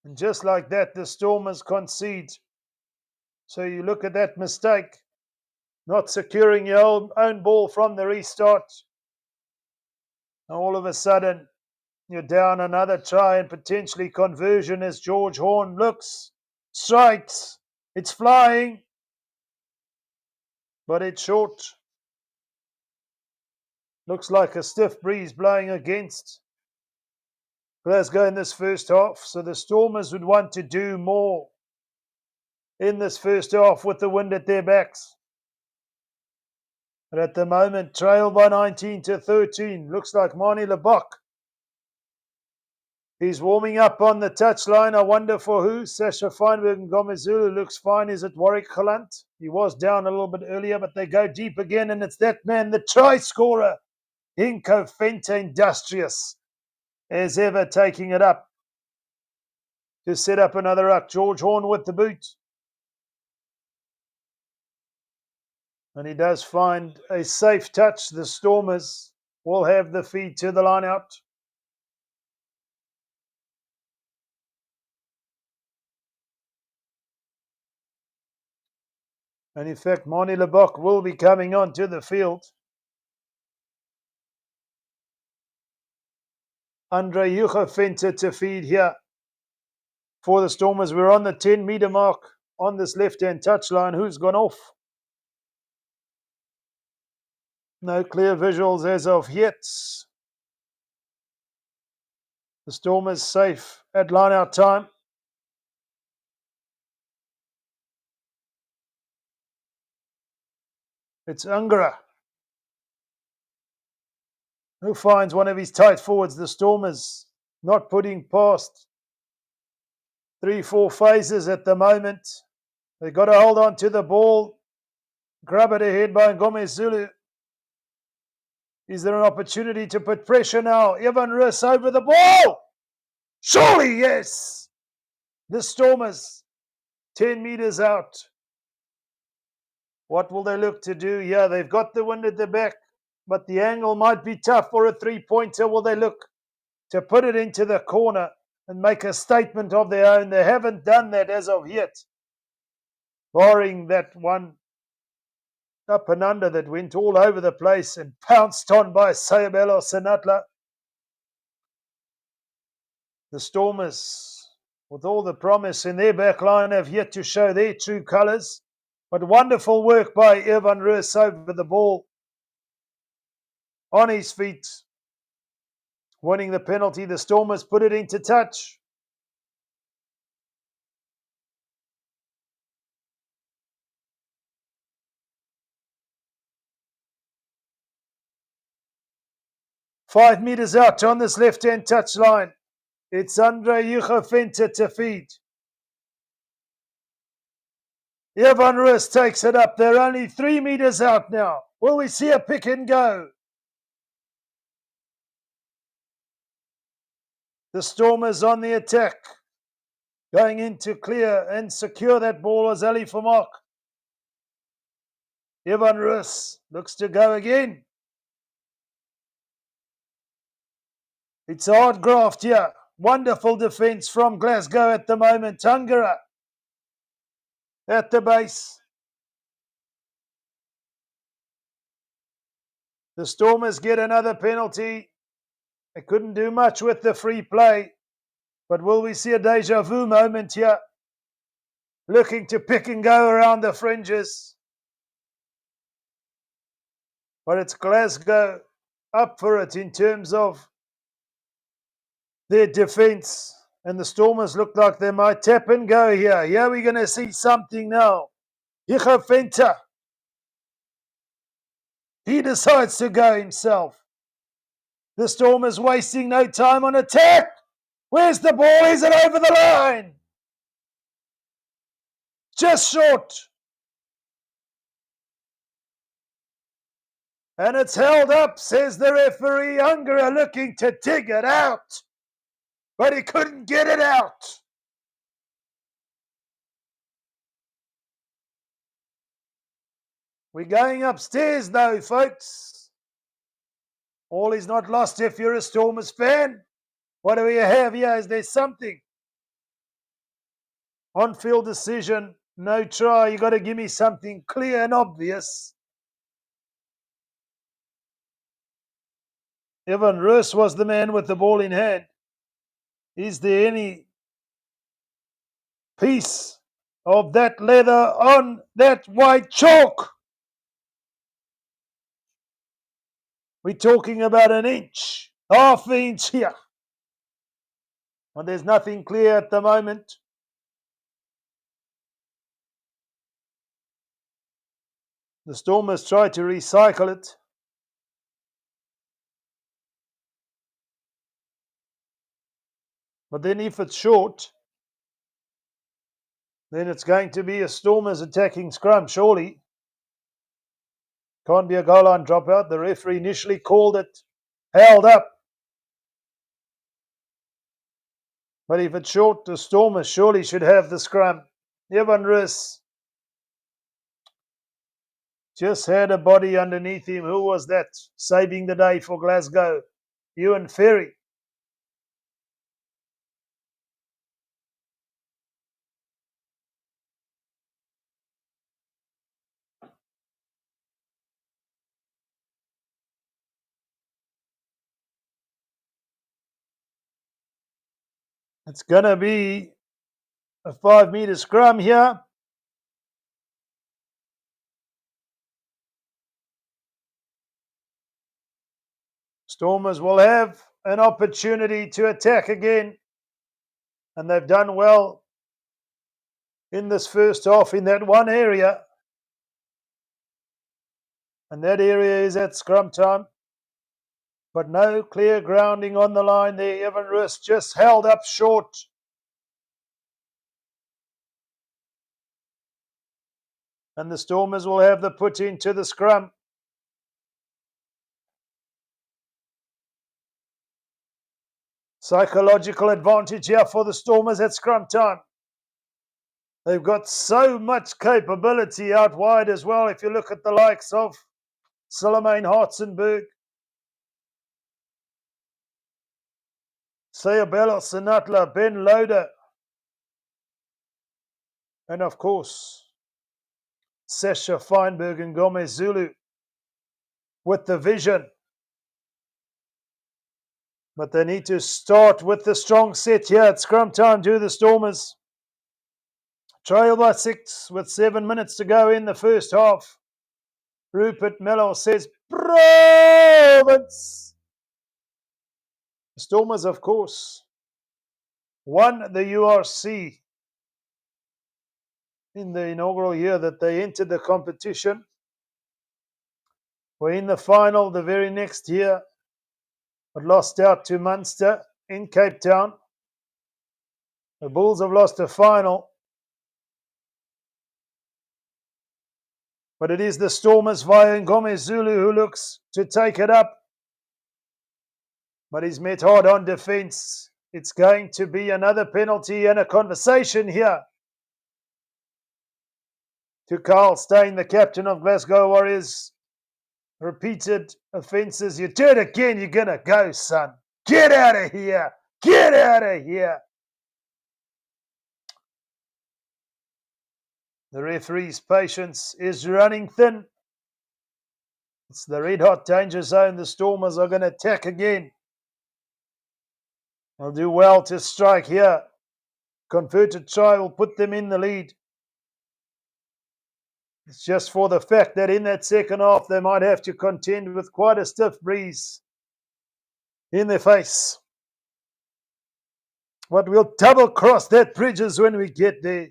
And just like that, the Stormers concede. So you look at that mistake. Not securing your own ball from the restart. All of a sudden, you're down another try and potentially conversion as George Horn looks, strikes. It's flying, but it's short. Looks like a stiff breeze blowing against Glasgow in this first half. So the Stormers would want to do more in this first half with the wind at their backs. But at the moment, trail by 19-13. Looks like Mani Lebok. He's warming up on the touchline. I wonder for who. Sasha Feinberg and Ngomazulu looks fine. Is it Warwick Galant? He was down a little bit earlier, but they go deep again, and it's that man, the try scorer, Inko Fente Industrious, as ever, taking it up to set up another ruck. George Horn with the boot. And he does find a safe touch. The Stormers will have the feed to the line out. And in fact, Moni Lebock will be coming onto the field. Andre Fente to feed here for the Stormers. We're on the 10-meter mark on this left-hand touchline. Who's gone off? No clear visuals as of yet. The Stormers safe at line-out time. It's Angara who finds one of his tight forwards. The Stormers not putting past 3-4 phases at the moment. They've got to hold on to the ball. Grab it ahead by Ngome Zulu. Is there an opportunity to put pressure now? Evan Rus over the ball. Surely, yes. The Stormers 10 meters out. What will they look to do here? They've got the wind at the back, but the angle might be tough for a three-pointer. Will they look to put it into the corner and make a statement of their own? They haven't done that as of yet, barring that one up and under that went all over the place and pounced on by Sayabelo Sinatla. The Stormers, with all the promise in their back line, have yet to show their true colours. But wonderful work by Evan Rus over the ball. On his feet. Winning the penalty. The Stormers put it into touch. Five meters out on this left-hand touchline. It's Andre Fente to feed. Evan Rus takes it up. They're only 3 meters out now. Will we see a pick and go? The Stormers on the attack. Going in to clear and secure that ball as Ali Famok. Evan Rus looks to go again. It's a hard graft here. Wonderful defence from Glasgow at the moment. Tangara at the base. The Stormers get another penalty. They couldn't do much with the free play. But will we see a deja vu moment here? Looking to pick and go around the fringes. But it's Glasgow up for it in terms of their defence. And the Stormers look like they might tap and go here. Here we're going to see something now. Hicho Fenta. He decides to go himself. The Stormers wasting no time on attack. Where's the ball? Is it over the line? Just short. And it's held up, says the referee. Ungara looking to dig it out. But he couldn't get it out. We're going upstairs though, folks. All is not lost if you're a Stormers fan. What do we have here? Is there something? On-field decision, no try. You got to give me something clear and obvious. Evan Rus was the man with the ball in hand. Is there any piece of that leather on that white chalk? We're talking about an inch, half an inch here. And there's nothing clear at the moment. The Stormers try to recycle it. But then if it's short, then it's going to be a Stormers attacking scrum, surely. Can't be a goal line dropout. The referee initially called it held up. But if it's short, the Stormers surely should have the scrum. Evan Rus just had a body underneath him. Who was that saving the day for Glasgow? Ewan Ferry. It's going to be a 5-meter scrum here. Stormers will have an opportunity to attack again. And they've done well in this first half in that one area. And that area is at scrum time. But no clear grounding on the line there. Evan Rus just held up short. And the Stormers will have the put into the scrum. Psychological advantage here for the Stormers at scrum time. They've got so much capability out wide as well. If you look at the likes of Solomon Hartzenberg, Sayabelo Sinatla, Ben Loader, and of course, Sasha Feinberg and Gomez Zulu with the vision. But they need to start with the strong set here at scrum time, do the Stormers. Trail by 6 with 7 minutes to go in the first half. Rupert Mello says, Province! The Stormers, of course, won the URC in the inaugural year that they entered the competition. Were in the final the very next year, but lost out to Munster in Cape Town. The Bulls have lost a final. But it is the Stormers via Ngome Zulu who looks to take it up. But he's met hard on defence. It's going to be another penalty and a conversation here. To Carl Steyn, the captain of Glasgow Warriors. Repeated offences. You do it again, you're going to go, son. Get out of here. Get out of here. The referee's patience is running thin. It's the red-hot danger zone. The Stormers are going to attack again. They'll do well to strike here. Converted try will put them in the lead. It's just for the fact that in that second half they might have to contend with quite a stiff breeze in their face. But we'll double-cross that bridges when we get there.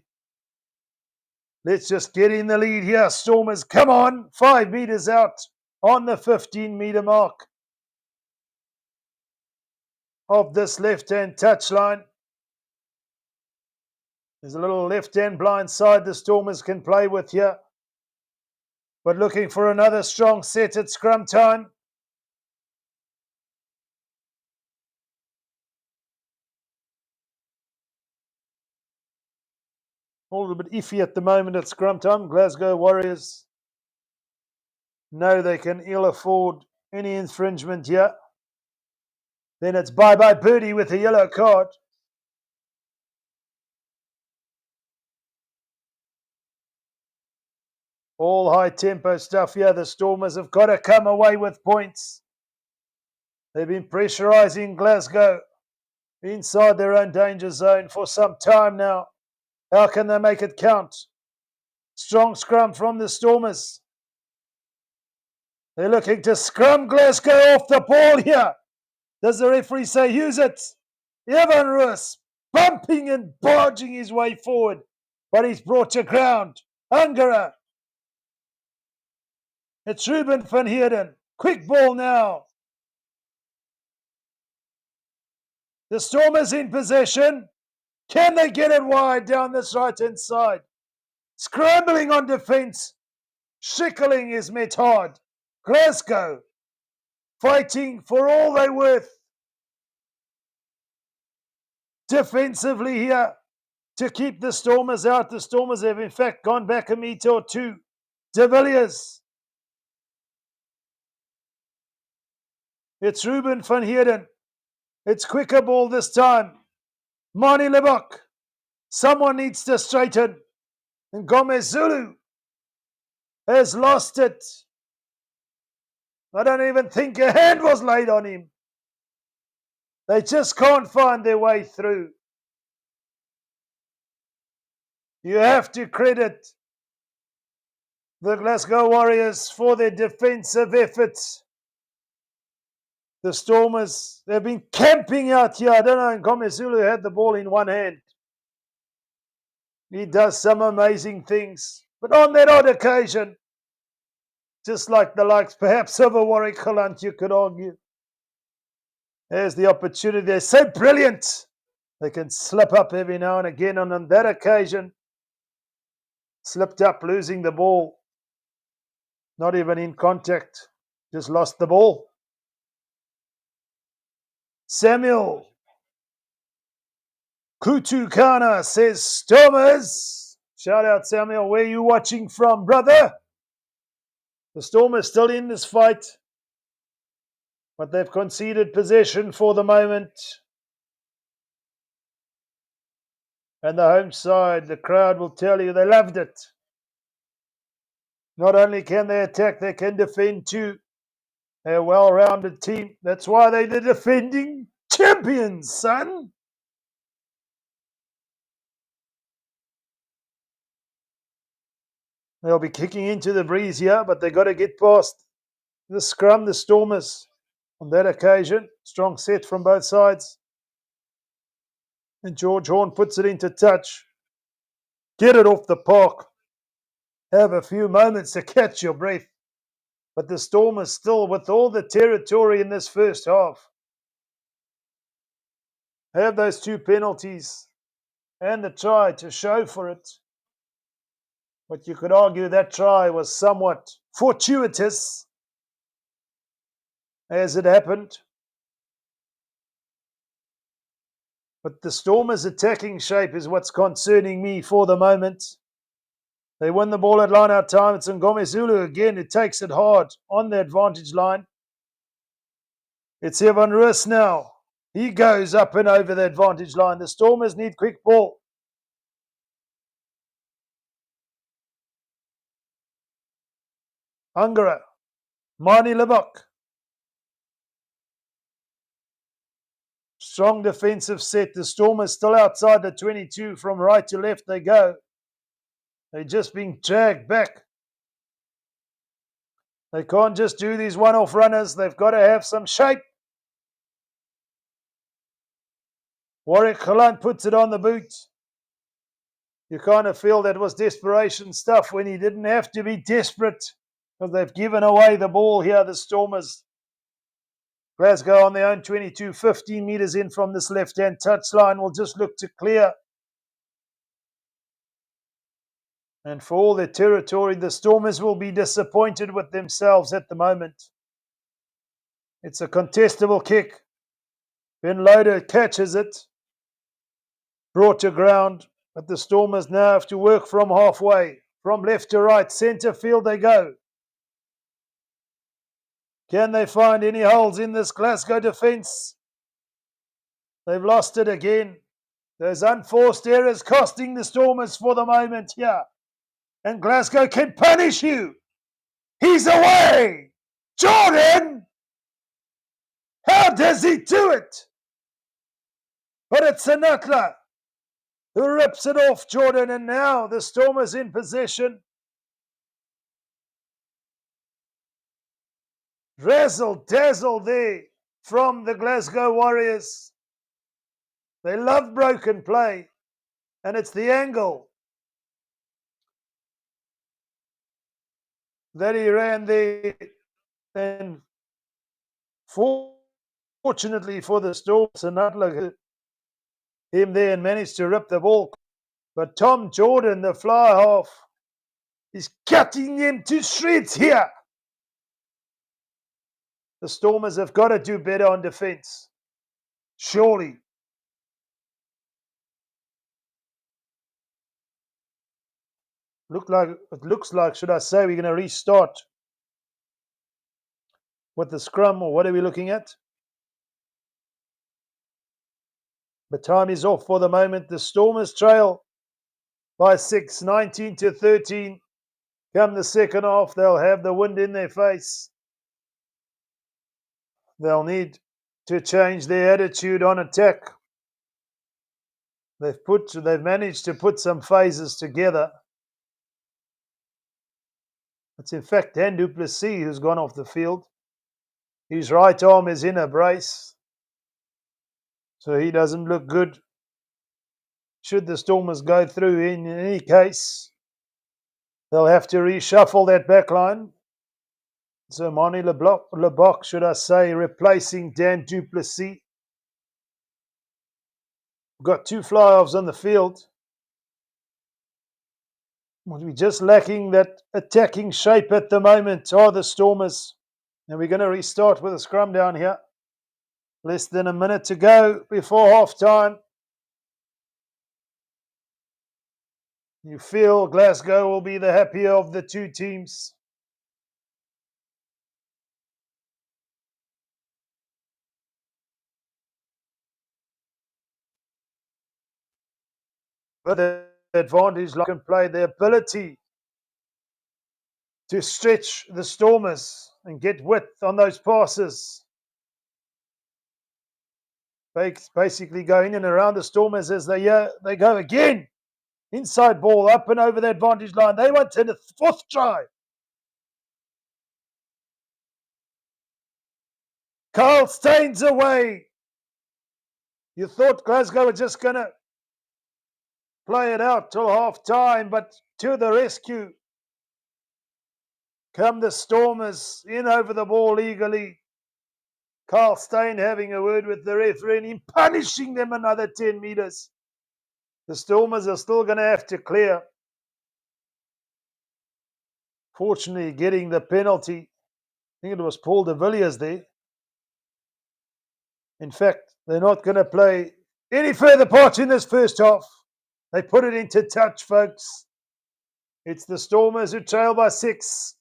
Let's just get in the lead here. Stormers, come on. 5 meters out on the 15-meter mark of this left-hand touchline. There's a little left-hand blind side the Stormers can play with here. But looking for another strong set at scrum time. A little bit iffy at the moment at scrum time. Glasgow Warriors know they can ill afford any infringement here. Then it's bye-bye birdie with a yellow card. All high-tempo stuff here. The Stormers have got to come away with points. They've been pressurising Glasgow inside their own danger zone for some time now. How can they make it count? Strong scrum from the Stormers. They're looking to scrum Glasgow off the ball here. Does the referee say use it? Evan Rus bumping and barging his way forward, but he's brought to ground. Angara. It's Ruben van Heerden. Quick ball now. The Stormers in possession. Can they get it wide down this right-hand side? Scrambling on defence. Schickling is met hard. Glasgow fighting for all they're worth defensively here to keep the Stormers out. The Stormers have in fact gone back a metre or two. De Villiers. It's Ruben van Heerden. It's quicker ball this time. Mani Lebok. Someone needs to straighten. And Gomez Zulu has lost it. I don't even think a hand was laid on him. They just can't find their way through. You have to credit the Glasgow Warriors for their defensive efforts. The Stormers, they've been camping out here. I don't know, Gomez Zulu had the ball in one hand. He does some amazing things. But on that odd occasion, just like the likes perhaps of a Warwick Holland, you could argue, there's the opportunity. They're so brilliant. They can slip up every now and again. And on that occasion, slipped up, losing the ball. Not even in contact. Just lost the ball. Samuel Kutukana says, Stormers. Shout out, Samuel. Where are you watching from, brother? The Stormers still in this fight, but they've conceded possession for the moment. And the home side, the crowd will tell you they loved it. Not only can they attack, they can defend too. They're a well-rounded team. That's why they're the defending champions, son. They'll be kicking into the breeze here, but they've got to get past the scrum, the Stormers. On that occasion, strong set from both sides. And George Horn puts it into touch. Get it off the park. Have a few moments to catch your breath. But the Stormers still, with all the territory in this first half, have those two penalties and the try to show for it. But you could argue that try was somewhat fortuitous as it happened. But the Stormers' attacking shape is what's concerning me for the moment. They win the ball at line-out time. It's Ngome Zulu again who takes it hard on the advantage line. It's Evan Roos now. He goes up and over the advantage line. The Stormers need quick ball. Angara. Mani Lebok. Strong defensive set. The Stormers still outside the 22. From right to left they go. They're just being dragged back. They can't just do these one-off runners. They've got to have some shape. Warwick Holland puts it on the boot. You kind of feel that was desperation stuff when he didn't have to be desperate because they've given away the ball here, the Stormers. Glasgow on their own 22, 15 metres in from this left-hand touchline will just look to clear. And for all their territory, the Stormers will be disappointed with themselves at the moment. It's a contestable kick. Ben Loader catches it. Brought to ground. But the Stormers now have to work from halfway. From left to right, centre field they go. Can they find any holes in this Glasgow defence? They've lost it again. Those unforced errors costing the Stormers for the moment here. And Glasgow can punish you. He's away. Jordan! How does he do it? But it's Sanatla who rips it off, Jordan. And now the Stormers in possession. Razzle-dazzle there from the Glasgow Warriors. They love broken play. And it's the angle that he ran there, and fortunately for the Stormers, Sanatla him there and managed to rip the ball. But Tom Jordan, the fly half, is cutting them to shreds here. The Stormers have got to do better on defence. Surely. It looks like, should I say, we're going to restart with the scrum, or what are we looking at? The time is off for the moment. The Stormers trail by 6, 19-13. Come the second half, they'll have the wind in their face. They'll need to change their attitude on attack. They've managed to put some phases together. It's in fact Dan du Plessis who's gone off the field. His right arm is in a brace, so he doesn't look good. Should the Stormers go through in any case, they'll have to reshuffle that back line. So Mani Lebok, should I say, replacing Dan du Plessis. We've got two fly-offs on the field. We're just lacking that attacking shape at the moment, are the Stormers. And we're going to restart with a scrum down here. Less than a minute to go before half-time. You feel Glasgow will be the happier of the two teams. But the advantage can play the ability to stretch the Stormers and get width on those passes. Basically go in and around the Stormers as they go again. Inside ball up and over the advantage line. They want to the fourth try. Carl Staines away. You thought Glasgow were just going to play it out till half time, but to the rescue come the Stormers in over the ball eagerly. Carl Stein having a word with the referee and him punishing them another 10 metres. The Stormers are still going to have to clear. Fortunately, getting the penalty. I think it was Paul de Villiers there. In fact, they're not going to play any further part in this first half. They put it into touch, folks. It's the Stormers who trail by 6.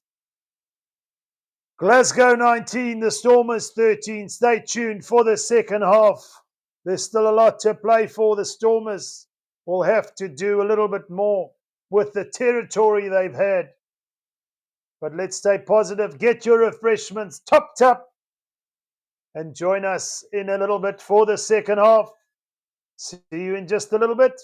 Glasgow 19, the Stormers 13. Stay tuned for the second half. There's still a lot to play for. The Stormers will have to do a little bit more with the territory they've had. But let's stay positive. Get your refreshments topped up and join us in a little bit for the second half. See you in just a little bit.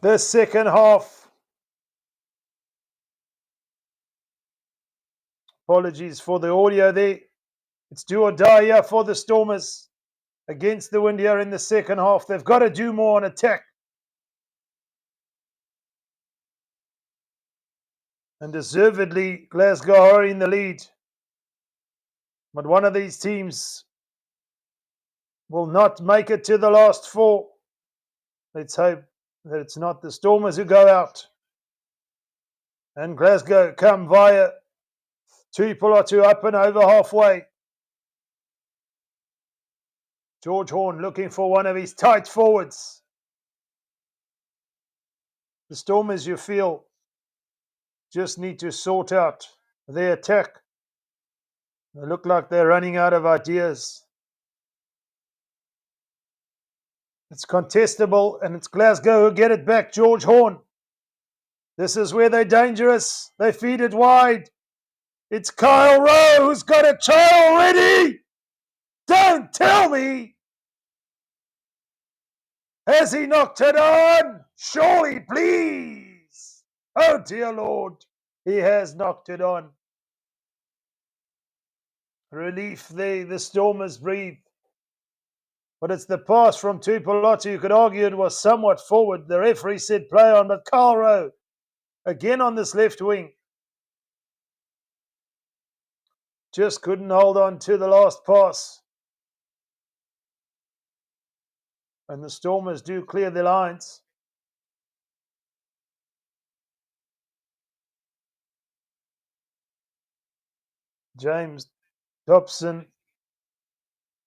the second half. Apologies for the audio there. It's do or die here for the Stormers against the wind here in the second half. They've got to do more on attack. And deservedly, Glasgow are in the lead. But one of these teams will not make it to the last four. Let's hope that it's not the Stormers who go out. And Glasgow come via Tuipolatu up and over halfway. George Horn looking for one of his tight forwards. The Stormers, you feel, just need to sort out their attack. They look like they're running out of ideas. It's contestable, and it's Glasgow who get it back. George Horn. This is where they're dangerous. They feed it wide. It's Kyle Rowe who's got a try already. Don't tell me. Has he knocked it on? Surely, please. Oh, dear Lord. He has knocked it on. Relief there. The Stormers breathe. But it's the pass from Tuipolatu. You could argue it was somewhat forward. The referee said play on, but Kyle Rowe again on this left wing. Just couldn't hold on to the last pass. And the Stormers do clear the lines. James Dobson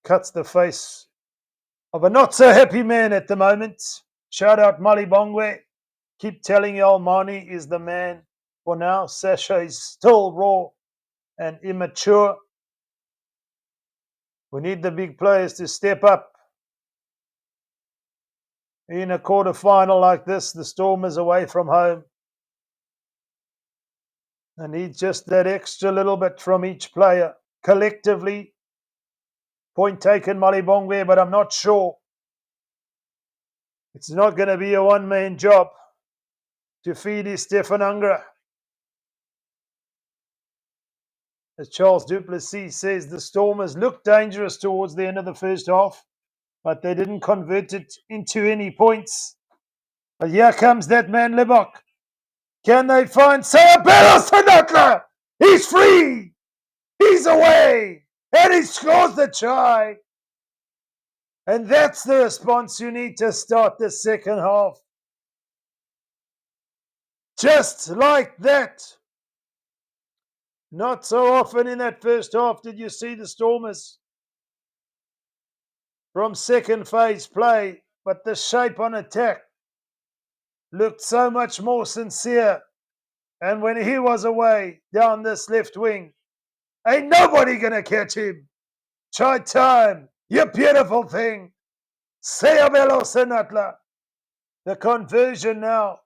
cuts the face of a not-so-happy man at the moment. Shout out Malibongwe. Keep telling you Almani is the man for now. Sasha is still raw and immature. We need the big players to step up. In a quarter-final like this, the Stormers away from home. I need just that extra little bit from each player. Collectively, point taken, Malibongwe, but I'm not sure. It's not going to be a one-man job to feed his Stefan Angra. As Charles Duplessis says, the Stormers looked dangerous towards the end of the first half, but they didn't convert it into any points. But here comes that man, Lebok. Can they find Sayabelo Sanatla? He's free. He's away. And he scores the try. And that's the response you need to start the second half. Just like that. Not so often in that first half did you see the Stormers from second phase play, but the shape on attack looked so much more sincere. And when he was away down this left wing, ain't nobody going to catch him. Try time, you beautiful thing. Sayabelo Senatla. The conversion now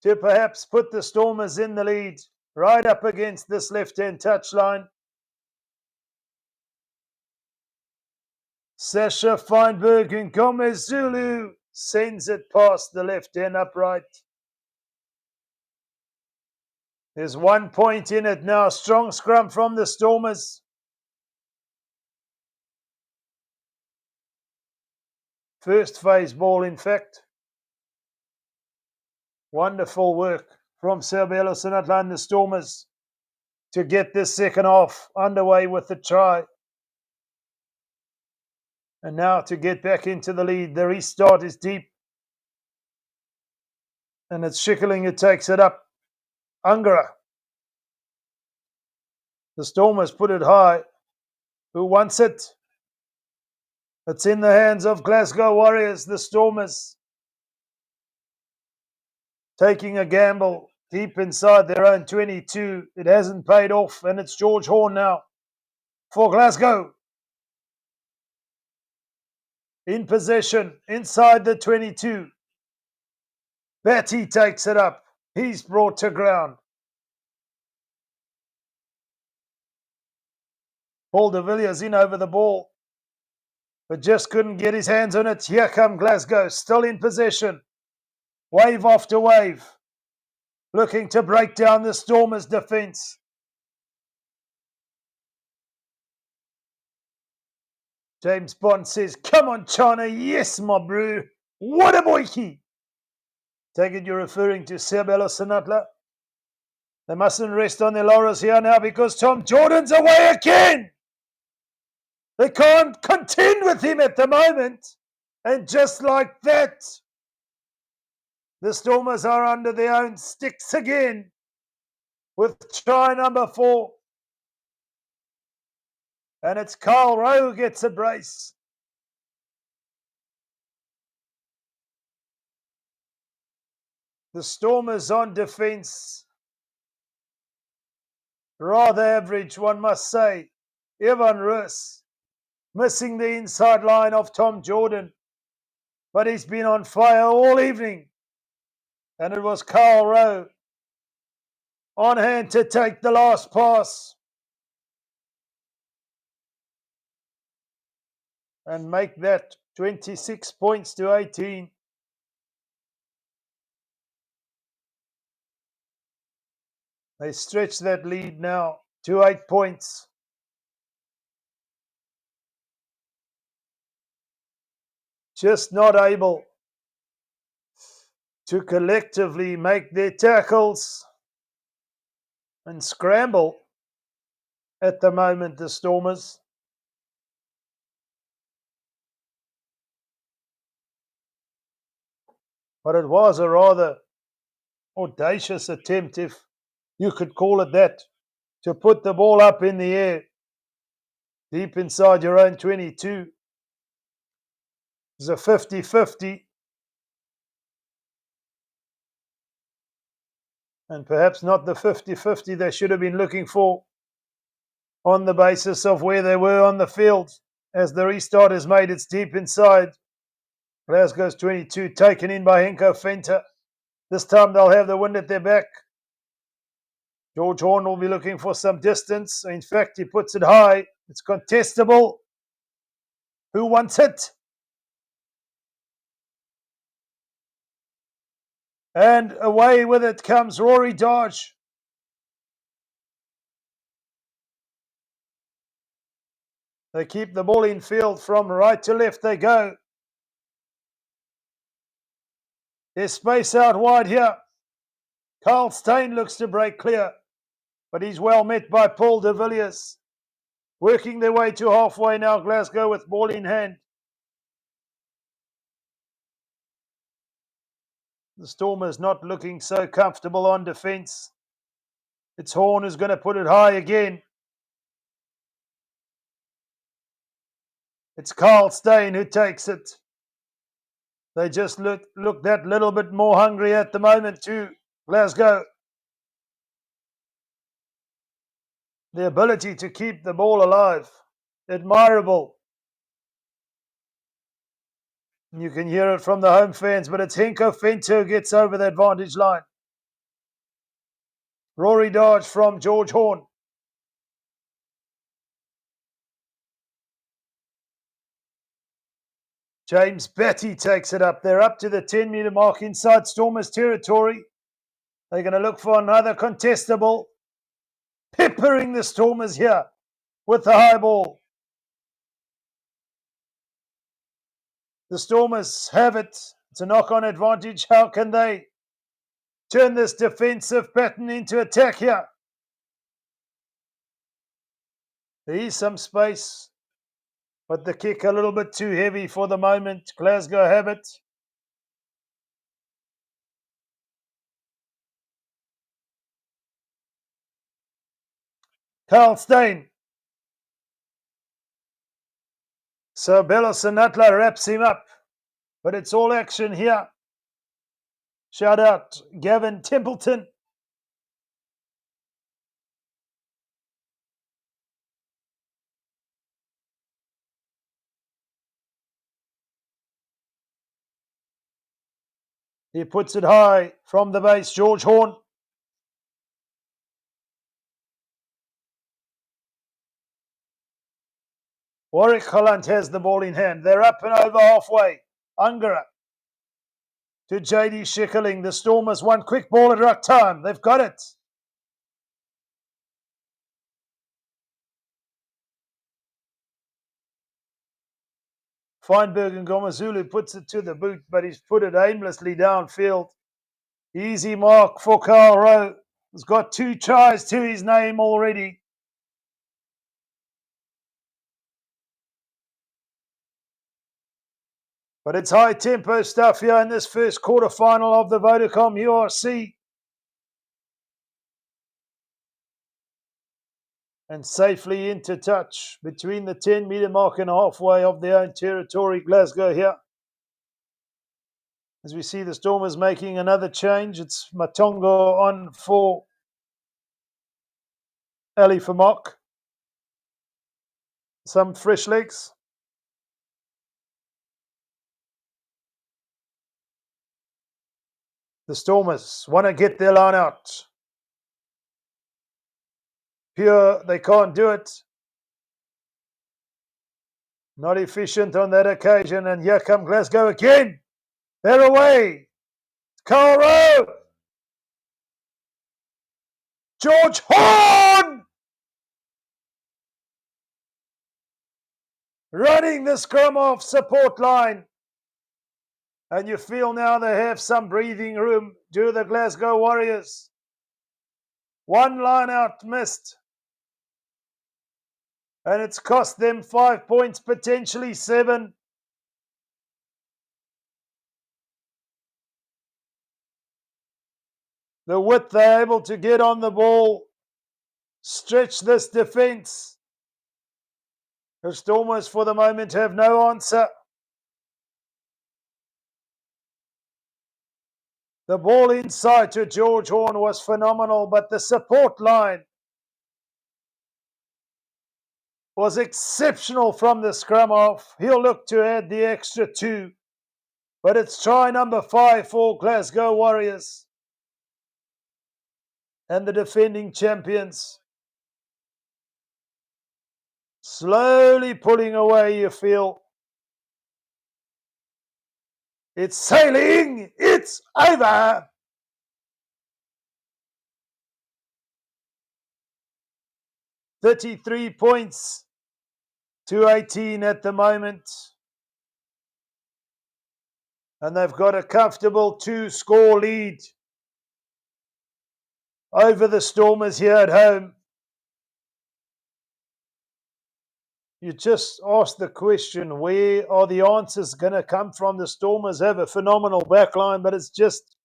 to perhaps put the Stormers in the lead right up against this left-hand touchline. Sasha Feinberg and Gomez Zulu sends it past the left-hand upright. There's 1 point in it now. Strong scrum from the Stormers. First phase ball, in fact. Wonderful work from Sayabelo Senatla and the Stormers to get this second half underway with the try. And now to get back into the lead. The restart is deep. And it's Schickerling who takes it up. Angara. The Stormers put it high. Who wants it? It's in the hands of Glasgow Warriors, the Stormers. Taking a gamble deep inside their own 22. It hasn't paid off, and it's George Horn now for Glasgow. In possession, inside the 22. Batty takes it up. He's brought to ground. Paul de Villiers in over the ball, but just couldn't get his hands on it. Here come Glasgow, still in possession. Wave after wave, looking to break down the Stormers' defence. James Bond says, "Come on, China. Yes, my brew. What a boyki." Take it you're referring to Sebelo Sinatla. They mustn't rest on their laurels here now because Tom Jordan's away again. They can't contend with him at the moment. And just like that, the Stormers are under their own sticks again with try number 4. And it's Carl Rowe who gets a brace. The Stormers on defence, rather average, one must say. Evan Roos missing the inside line of Tom Jordan, but he's been on fire all evening. And it was Carl Rowe on hand to take the last pass and make that 26 points to 18. They stretch that lead now to 8 points. Just not able to collectively make their tackles and scramble at the moment, the Stormers. But it was a rather audacious attempt, if you could call it that, to put the ball up in the air, deep inside your own 22. It was a 50-50. And perhaps not the 50-50 they should have been looking for on the basis of where they were on the field. As the restart is made, it's deep inside. Glasgow's 22, taken in by Henko Fenter. This time they'll have the wind at their back. George Horn will be looking for some distance. In fact, he puts it high. It's contestable. Who wants it? And away with it comes Rory Dodge. They keep the ball in field. From right to left they go. There's space out wide here. Carl Steyn looks to break clear, but he's well met by Paul de Villiers. Working their way to halfway now, Glasgow with ball in hand. The Stormers not looking so comfortable on defence. It's Horn who's going to put it high again. It's Carl Steyn who takes it. They just look that little bit more hungry at the moment too, Glasgow. The ability to keep the ball alive, admirable. You can hear it from the home fans, but it's Henko Fenter who gets over the advantage line. Rory Dodge from George Horn. James Batty takes it up. They're up to the 10-metre mark inside Stormers territory. They're going to look for another contestable. Peppering the Stormers here with the high ball. The Stormers have it. It's a knock-on advantage. How can they turn this defensive pattern into attack here? There is some space, but the kick a little bit too heavy for the moment. Glasgow have it. Carl Steyn. So Bello Sinatla wraps him up, but it's all action here. Shout out Gavin Templeton. He puts it high from the base, George Horn. Warwick Holland has the ball in hand. They're up and over halfway. Angara. to JD Schickerling. The Stormers one quick ball at ruck time. They've got it. Feinberg and Gomazulu puts it to the boot, but he's put it aimlessly downfield. Easy mark for Carl Rowe. He's got 2 tries to his name already. But it's high tempo stuff here in this first quarterfinal of the Vodacom URC. And safely into touch between the 10-metre mark and halfway of their own territory, Glasgow here. As we see the Stormers making another change, it's Matongo on for Ali Famok. Some fresh legs. The Stormers want to get their line out. Pure, they can't do it. Not efficient on that occasion, and here come Glasgow again. They're away. Carl Rowe. George Horn running the scrum off support line. And you feel now they have some breathing room. Do the Glasgow Warriors. One line out missed. And it's cost them 5 points, potentially 7. The width they're able to get on the ball, stretch this defence. The Stormers for the moment have no answer. The ball inside to George Horn was phenomenal, but the support line was exceptional from the scrum off. He'll look to add the extra 2. But it's try number 5 for Glasgow Warriors. And the defending champions. Slowly pulling away, you feel. It's sailing. It's over. $33 points to 18 at the moment. And they've got a comfortable 2-score lead over the Stormers here at home. You just ask the question, where are the answers going to come from? The Stormers have a phenomenal backline, but it's just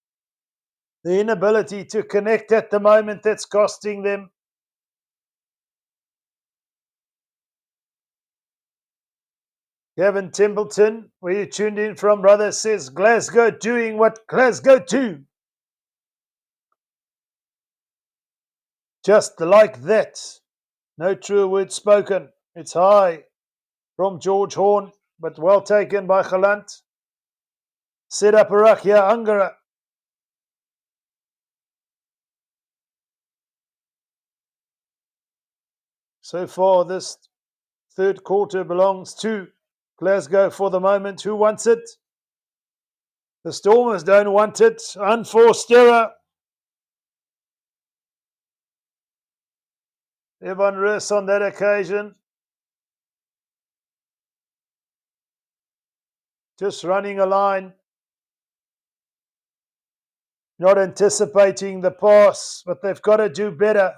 the inability to connect at the moment that's costing them. Gavin Templeton, where you tuned in from, brother, says Glasgow doing what Glasgow do. Just like that. No true word spoken. It's high from George Horn, but well taken by Galant. Set up a ruck here, Angara. So far, this third quarter belongs to Glasgow for the moment. Who wants it? The Stormers don't want it. Unforced error. Evan Rus on that occasion. Just running a line. Not anticipating the pass, but they've got to do better.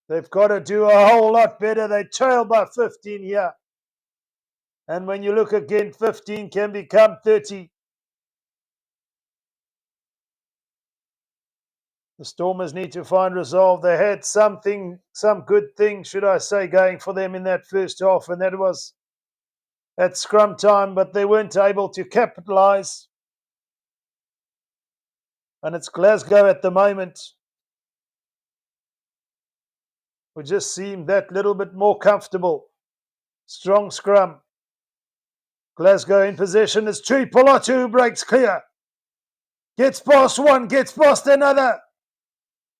They've got to do a whole lot better. They trail by 15 here. And when you look again, 15 can become 30. The Stormers need to find resolve. They had some good thing, should I say, going for them in that first half, and that was at scrum time, but they weren't able to capitalise. And it's Glasgow at the moment. We just seem that little bit more comfortable. Strong scrum. Glasgow in possession. It's Tui Polatu who breaks clear. Gets past one, gets past another.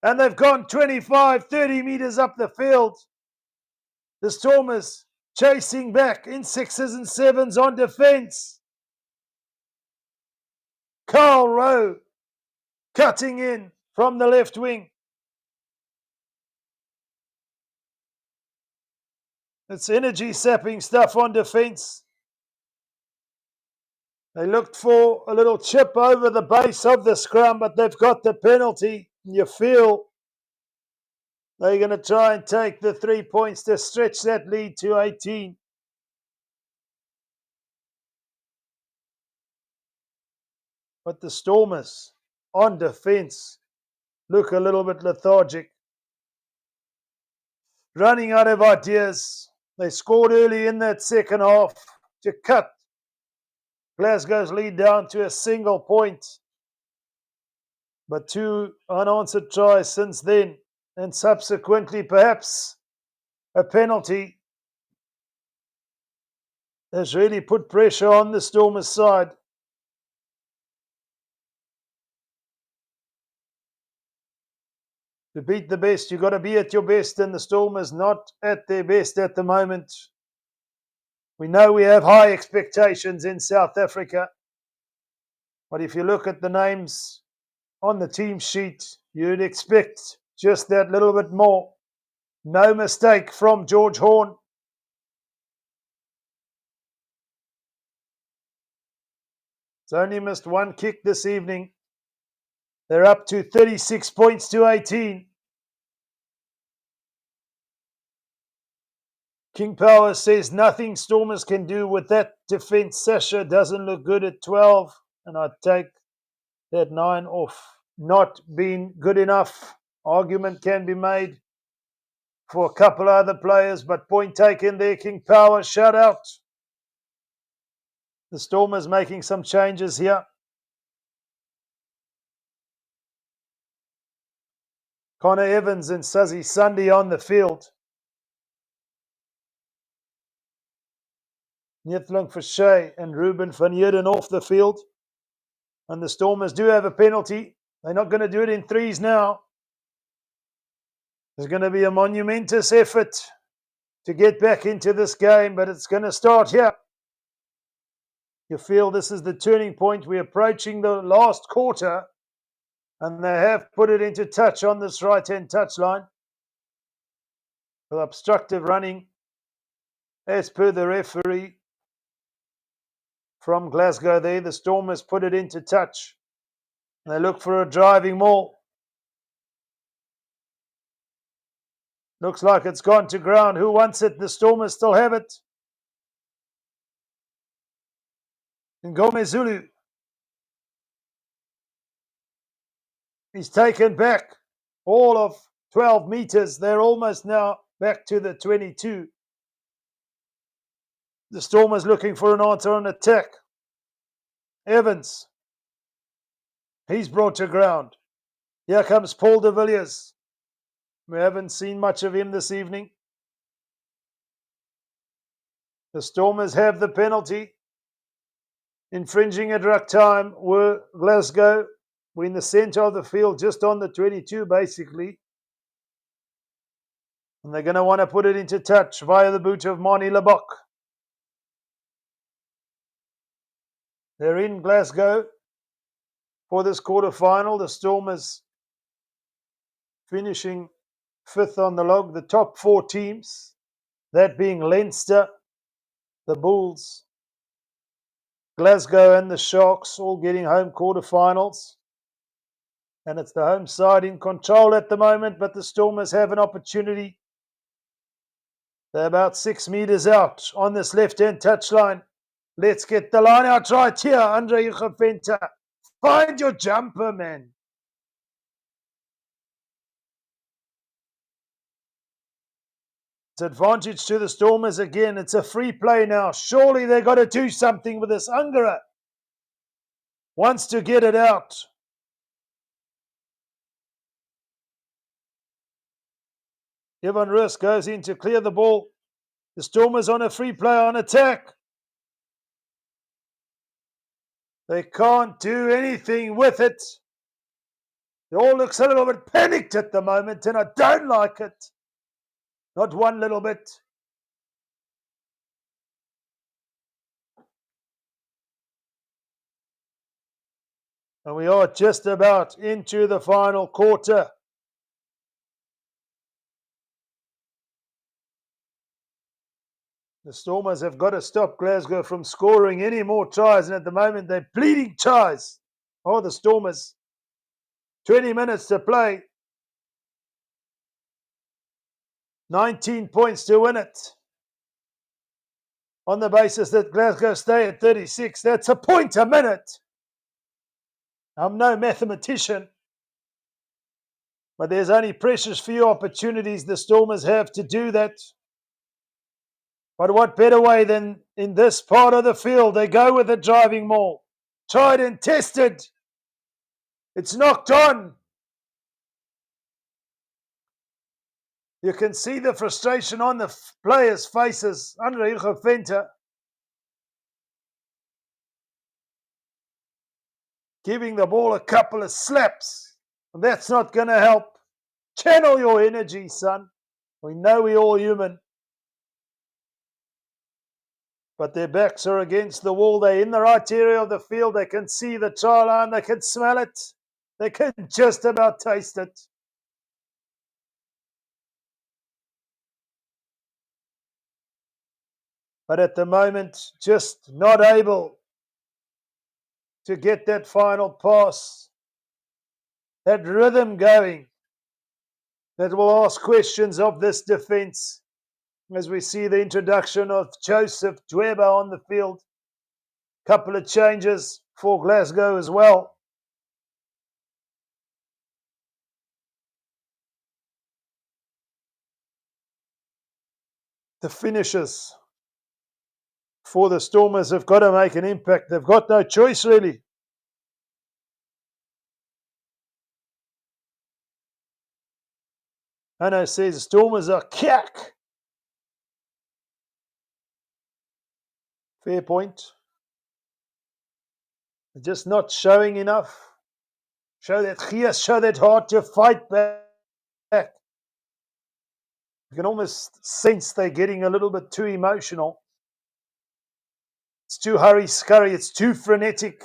And they've gone 25, 30 metres up the field. The Stormers chasing back in 6s and 7s on defence. Carl Rowe cutting in from the left wing. It's energy-sapping stuff on defence. They looked for a little chip over the base of the scrum, but they've got the penalty. You feel they're going to try and take the 3 points to stretch that lead to 18. But the Stormers on defence look a little bit lethargic. Running out of ideas. They scored early in that second half to cut Glasgow's lead down to a single point. But 2 unanswered tries since then, and subsequently perhaps a penalty has really put pressure on the Stormers' side. To beat the best, you've got to be at your best, and the Stormers not at their best at the moment. We know we have high expectations in South Africa, but if you look at the names on the team sheet, you'd expect just that little bit more. No mistake from George Horn. It's only missed 1 kick this evening. They're up to 36 points to 18. King Power says nothing Stormers can do with that defence. Sasha doesn't look good at 12, and I'd take that 9 off. Not being good enough. Argument can be made for a couple other players, but point taken there. King Power shut out. The Stormers making some changes here. Connor Evans and Suzzy Sunday on the field. Nethling Fache and Ruben van Heerden off the field. And the Stormers do have a penalty. They're not going to do it in threes now. There's going to be a monumentous effort to get back into this game, but it's going to start here. You feel this is the turning point. We're approaching the last quarter, and they have put it into touch on this right-hand touchline with obstructive running, as per the referee from Glasgow there. The Stormers put it into touch. They look for a driving maul. Looks like it's gone to ground. Who wants it? The Stormers still have it. Ngome Zulu. He's taken back all of 12 meters. They're almost now back to the 22. The Stormers looking for an answer on attack. Evans. He's brought to ground. Here comes Paul de Villiers. We haven't seen much of him this evening. The Stormers have the penalty. Infringing at ruck time were Glasgow. We're in the centre of the field, just on the 22 basically. And they're going to want to put it into touch via the boot of Mani Lebok. They're in Glasgow for this quarter-final. The Stormers finishing 5th on the log. The top 4 teams, that being Leinster, the Bulls, Glasgow and the Sharks, all getting home quarter-finals. And it's the home side in control at the moment, but the Stormers have an opportunity. They're about 6 meters out on this left-hand touchline. Let's get the line out right here, Andre Ugeventa. Find your jumper, man. It's advantage to the Stormers again. It's a free play now. Surely they've got to do something with this. Angara wants to get it out. Evan Roos goes in to clear the ball. The Stormers on a free play on attack. They can't do anything with it. It all looks a little bit panicked at the moment, and I don't like it. Not one little bit. And we are just about into the final quarter. The Stormers have got to stop Glasgow from scoring any more tries, and at the moment they're bleeding tries. Oh, the Stormers. 20 minutes to play. 19 points to win it. On the basis that Glasgow stay at 36. That's a point a minute. I'm no mathematician, but there's only precious few opportunities the Stormers have to do that. But what better way than in this part of the field? They go with the driving maul. Tried and tested. It's knocked on. You can see the frustration on the players' faces. Andre Venter giving the ball a couple of slaps. And that's not going to help. Channel your energy, son. We know we're all human. But their backs are against the wall. They're in the right area of the field. They can see the try line. They can smell it. They can just about taste it. But at the moment, just not able to get that final pass, that rhythm going, that will ask questions of this defence as we see the introduction of Joseph Dweba on the field. Couple of changes for Glasgow as well. The finishers for the Stormers have got to make an impact. They've got no choice, really. Hanno says Stormers are cack. Fair point. They're just not showing enough. Show that gees, show that heart to fight back. You can almost sense they're getting a little bit too emotional. It's too hurry-scurry. It's too frenetic.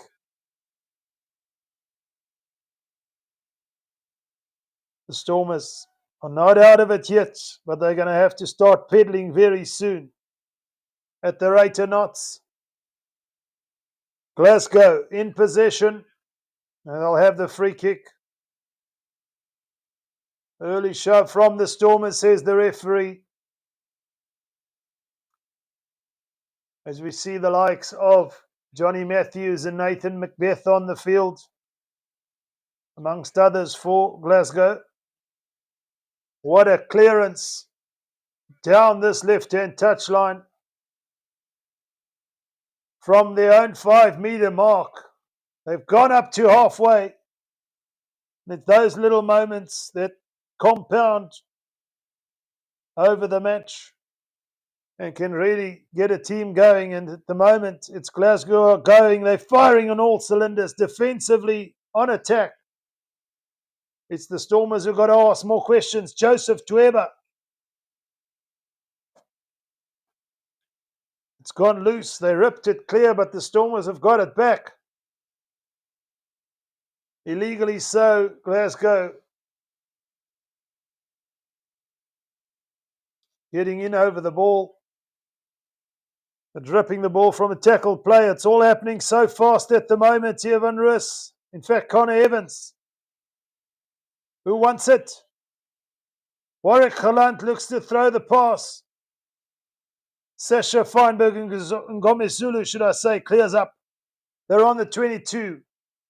The Stormers are not out of it yet, but they're going to have to start pedaling very soon. At the rate of knots. Glasgow in possession. And they'll have the free kick. Early shove from the Stormers, says the referee. As we see the likes of Johnny Matthews and Nathan Macbeth on the field, amongst others for Glasgow. What a clearance down this left-hand touchline from their own 5-metre mark. They've gone up to halfway. It's those little moments that compound over the match and can really get a team going. And at the moment, it's Glasgow are going. They're firing on all cylinders, defensively, on attack. It's the Stormers who've got to ask more questions. Joseph Dweba. It's gone loose. They ripped it clear, but the Stormers have got it back. Illegally so, Glasgow. Getting in over the ball. Dripping the ball from a tackle play. It's all happening so fast at the moment here, Van Rus. In fact, Connor Evans. Who wants it? Warwick Galant looks to throw the pass. Sasha Feinberg and Gomez Zulu, should I say, clears up. They're on the 22.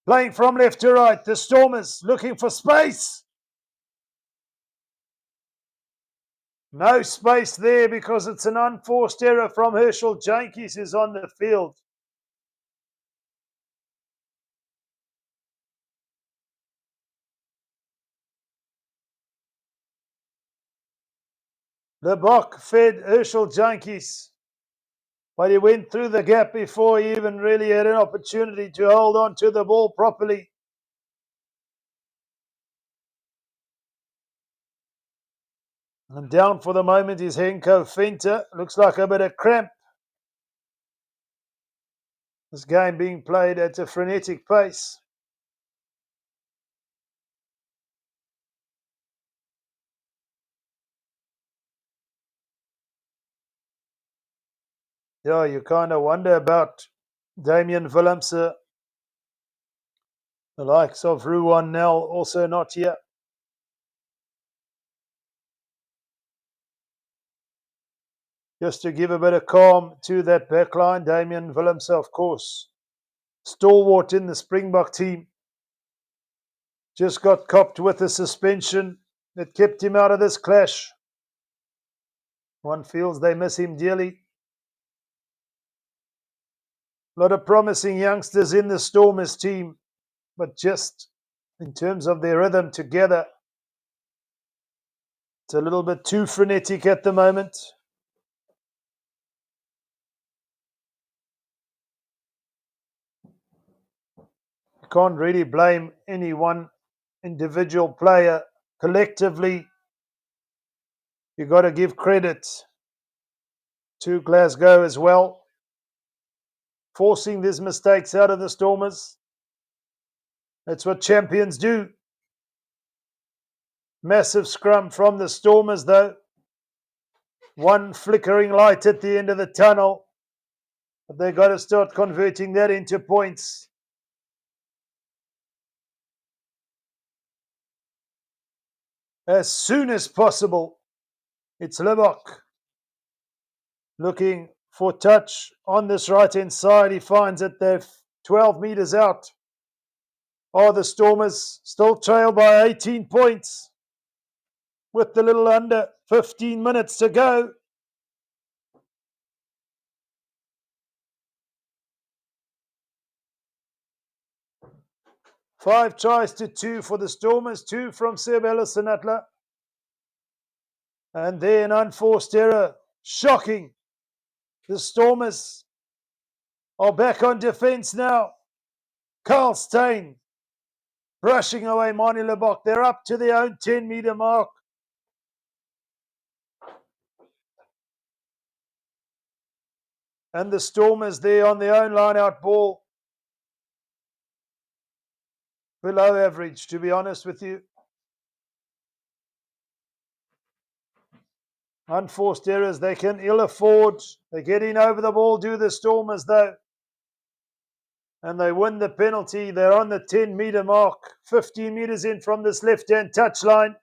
Playing from left to right. The Stormers looking for space. No space there because it's an unforced error from Herschel Jankies who's on the field. Lebok fed Herschel Jankies, but he went through the gap before he even really had an opportunity to hold on to the ball properly. And down for the moment is Henko Fenter. Looks like a bit of cramp. This game being played at a frenetic pace. Yeah, you kind of wonder about Damien Willemse, the likes of Ruan Nel, also not here. Just to give a bit of calm to that backline, Damien Willemse, of course, stalwart in the Springbok team, just got copped with a suspension that kept him out of this clash. One feels they miss him dearly. A lot of promising youngsters in the Stormers team, but just in terms of their rhythm together, it's a little bit too frenetic at the moment. You can't really blame any one individual player. Collectively, you've got to give credit to Glasgow as well, forcing these mistakes out of the Stormers. That's what champions do. Massive scrum from the Stormers, though. One flickering light at the end of the tunnel. But they've got to start converting that into points. As soon as possible. It's Lebok looking for touch on this right-hand side. He finds it. They're 12 meters out. Oh, the Stormers still trail by 18 points with the little under 15 minutes to go. Five tries to 2 for the Stormers, 2 from Sebelo Senatla. And then unforced error. Shocking. The Stormers are back on defense now. Carl Steyn brushing away Mani Lebok. They're up to their own 10-meter mark. And the Stormers there on their own line-out ball. Below average, to be honest with you. Unforced errors they can ill afford. They get in over the ball, do the Stormers though. And they win the penalty. They're on the 10-meter mark, 15 meters in from this left-hand touchline.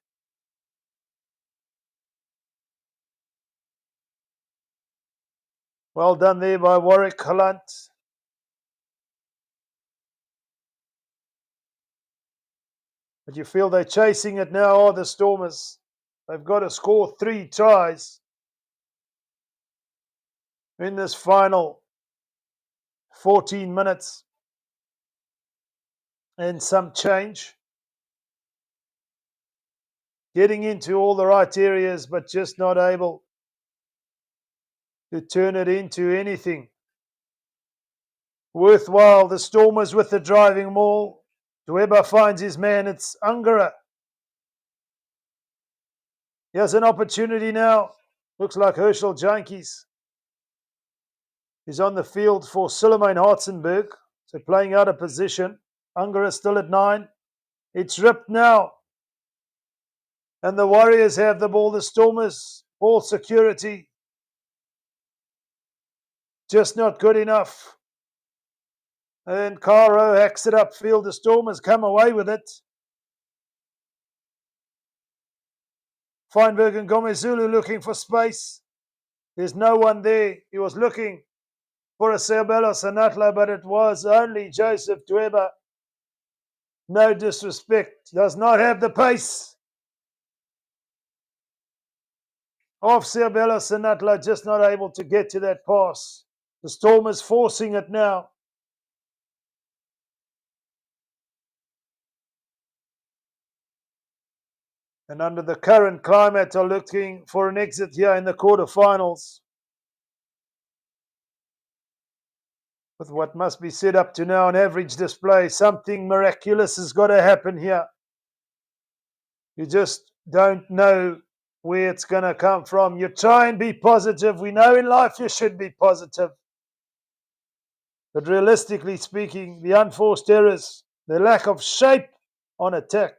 Well done there by Warwick Holland. But you feel they're chasing it now, are the Stormers. They've got to score 3 tries in this final 14 minutes and some change. Getting into all the right areas, but just not able to turn it into anything worthwhile. The Stormers with the driving maul. Whoever finds his man, it's Angara. He has an opportunity now. Looks like Herschel Jankies is on the field for Suleiman Hartzenberg. So playing out of position. Angara still at 9. It's ripped now. And the Warriors have the ball. The Stormers, ball security. Just not good enough. And Caro hacks it upfield. The Stormers come away with it. Feinberg and Gomezulu looking for space. There's no one there. He was looking for a Sebelo Senatla, but it was only Joseph Dweba. No disrespect. Does not have the pace of Sebelo Senatla. Just not able to get to that pass. The Stormers forcing it now. And under the current climate are looking for an exit here in the quarterfinals. With what must be set up to now an average display. Something miraculous has got to happen here. You just don't know where it's going to come from. You try and be positive. We know in life you should be positive. But realistically speaking, the unforced errors, the lack of shape on attack,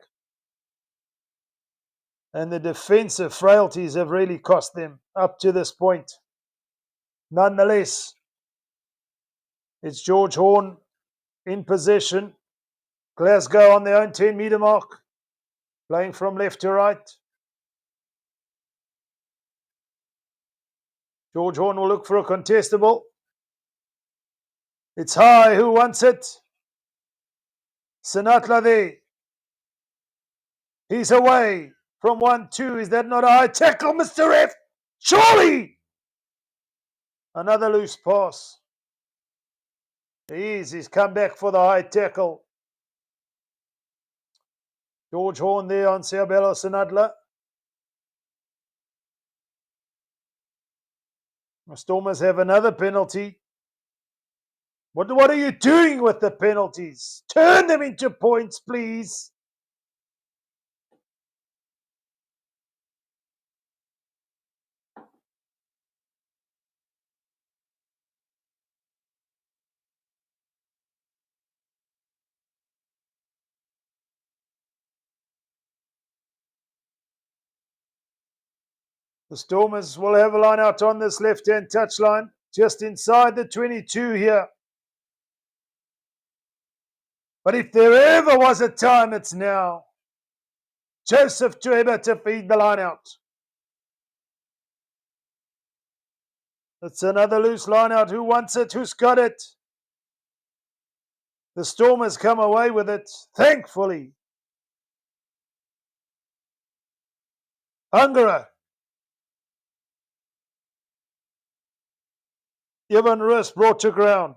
and the defensive frailties have really cost them up to this point. Nonetheless, it's George Horn in possession. Glasgow on their own 10-metre mark, playing from left to right. George Horn will look for a contestable. It's high. Who wants it? Sinatla there. He's away from 1-2. Is that not a high tackle, Mr. F? Surely! Another loose pass. He's come back for the high tackle. George Horn there on Siabelo Sinatla. The Stormers have another penalty. What are you doing with the penalties? Turn them into points, please. The Stormers will have a line out on this left-hand touchline, just inside the 22 here. But if there ever was a time, it's now. Joseph Tueba to feed the line out. It's another loose line out. Who wants it? Who's got it? The Stormers come away with it, thankfully. Angara. Ivan Rus brought to ground.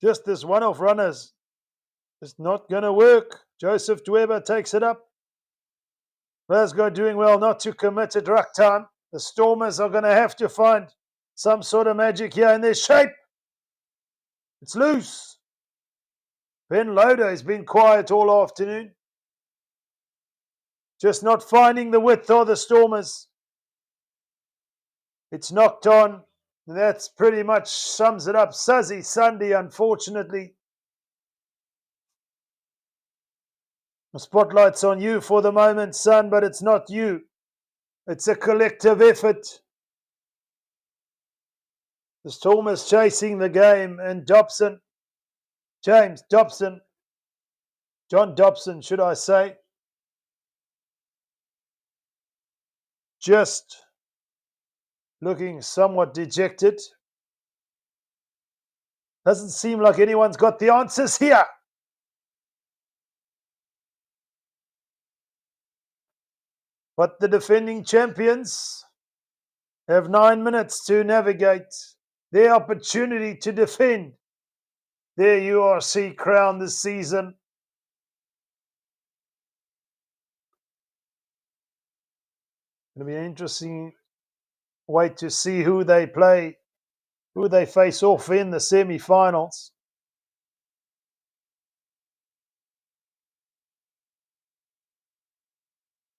Just this one-off runners. It's not going to work. Joseph Tueba takes it up. Glasgow doing well not to commit at ruck time. The Stormers are going to have to find some sort of magic here in their shape. It's loose. Ben Loader has been quiet all afternoon. Just not finding the width of the Stormers. It's knocked on. That's pretty much sums it up. Suzzy Sunday, unfortunately. The spotlight's on you for the moment, son, but it's not you. It's a collective effort. The Stormers chasing the game, and Dobson, James Dobson, John Dobson, should I say, just looking somewhat dejected. Doesn't seem like anyone's got the answers here. But the defending champions have 9 minutes to navigate their opportunity to defend their URC crown this season. It'll be an interesting way to see who they play, who they face off in the semi-finals.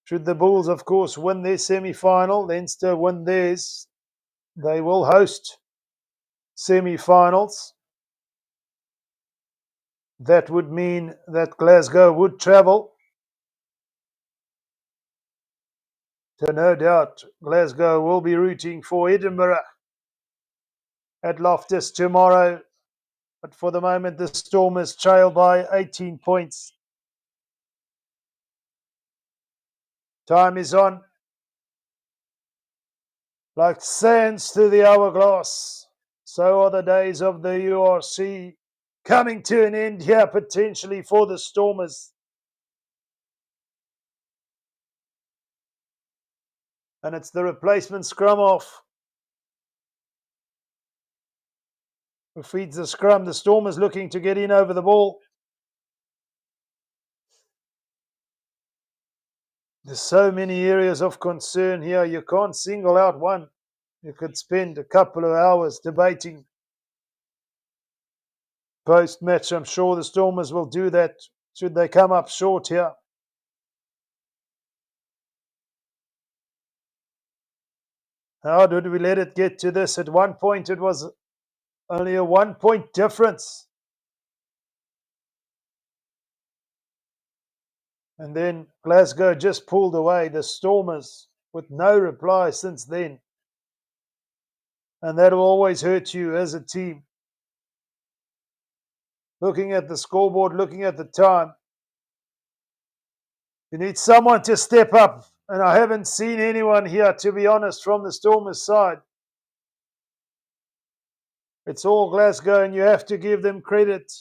Should the Bulls, of course, win their semi-final, Leinster win theirs, they will host semi-finals. That would mean that Glasgow would travel. So no doubt Glasgow will be rooting for Edinburgh at Loftus tomorrow. But for the moment, the Stormers trail by 18 points. Time is on. Like sands through the hourglass, so are the days of the URC coming to an end here potentially for the Stormers. And it's the replacement scrum off who feeds the scrum. The Stormers looking to get in over the ball. There's so many areas of concern here. You can't single out one. You could spend a couple of hours debating. Post-match, I'm sure the Stormers will do that should they come up short here. How did we let it get to this? At one point, it was only a 1-point difference. And then Glasgow just pulled away. The Stormers with no reply since then. And that will always hurt you as a team. Looking at the scoreboard, looking at the time. You need someone to step up. And I haven't seen anyone here, to be honest, from the Stormers side. It's all Glasgow, and you have to give them credit.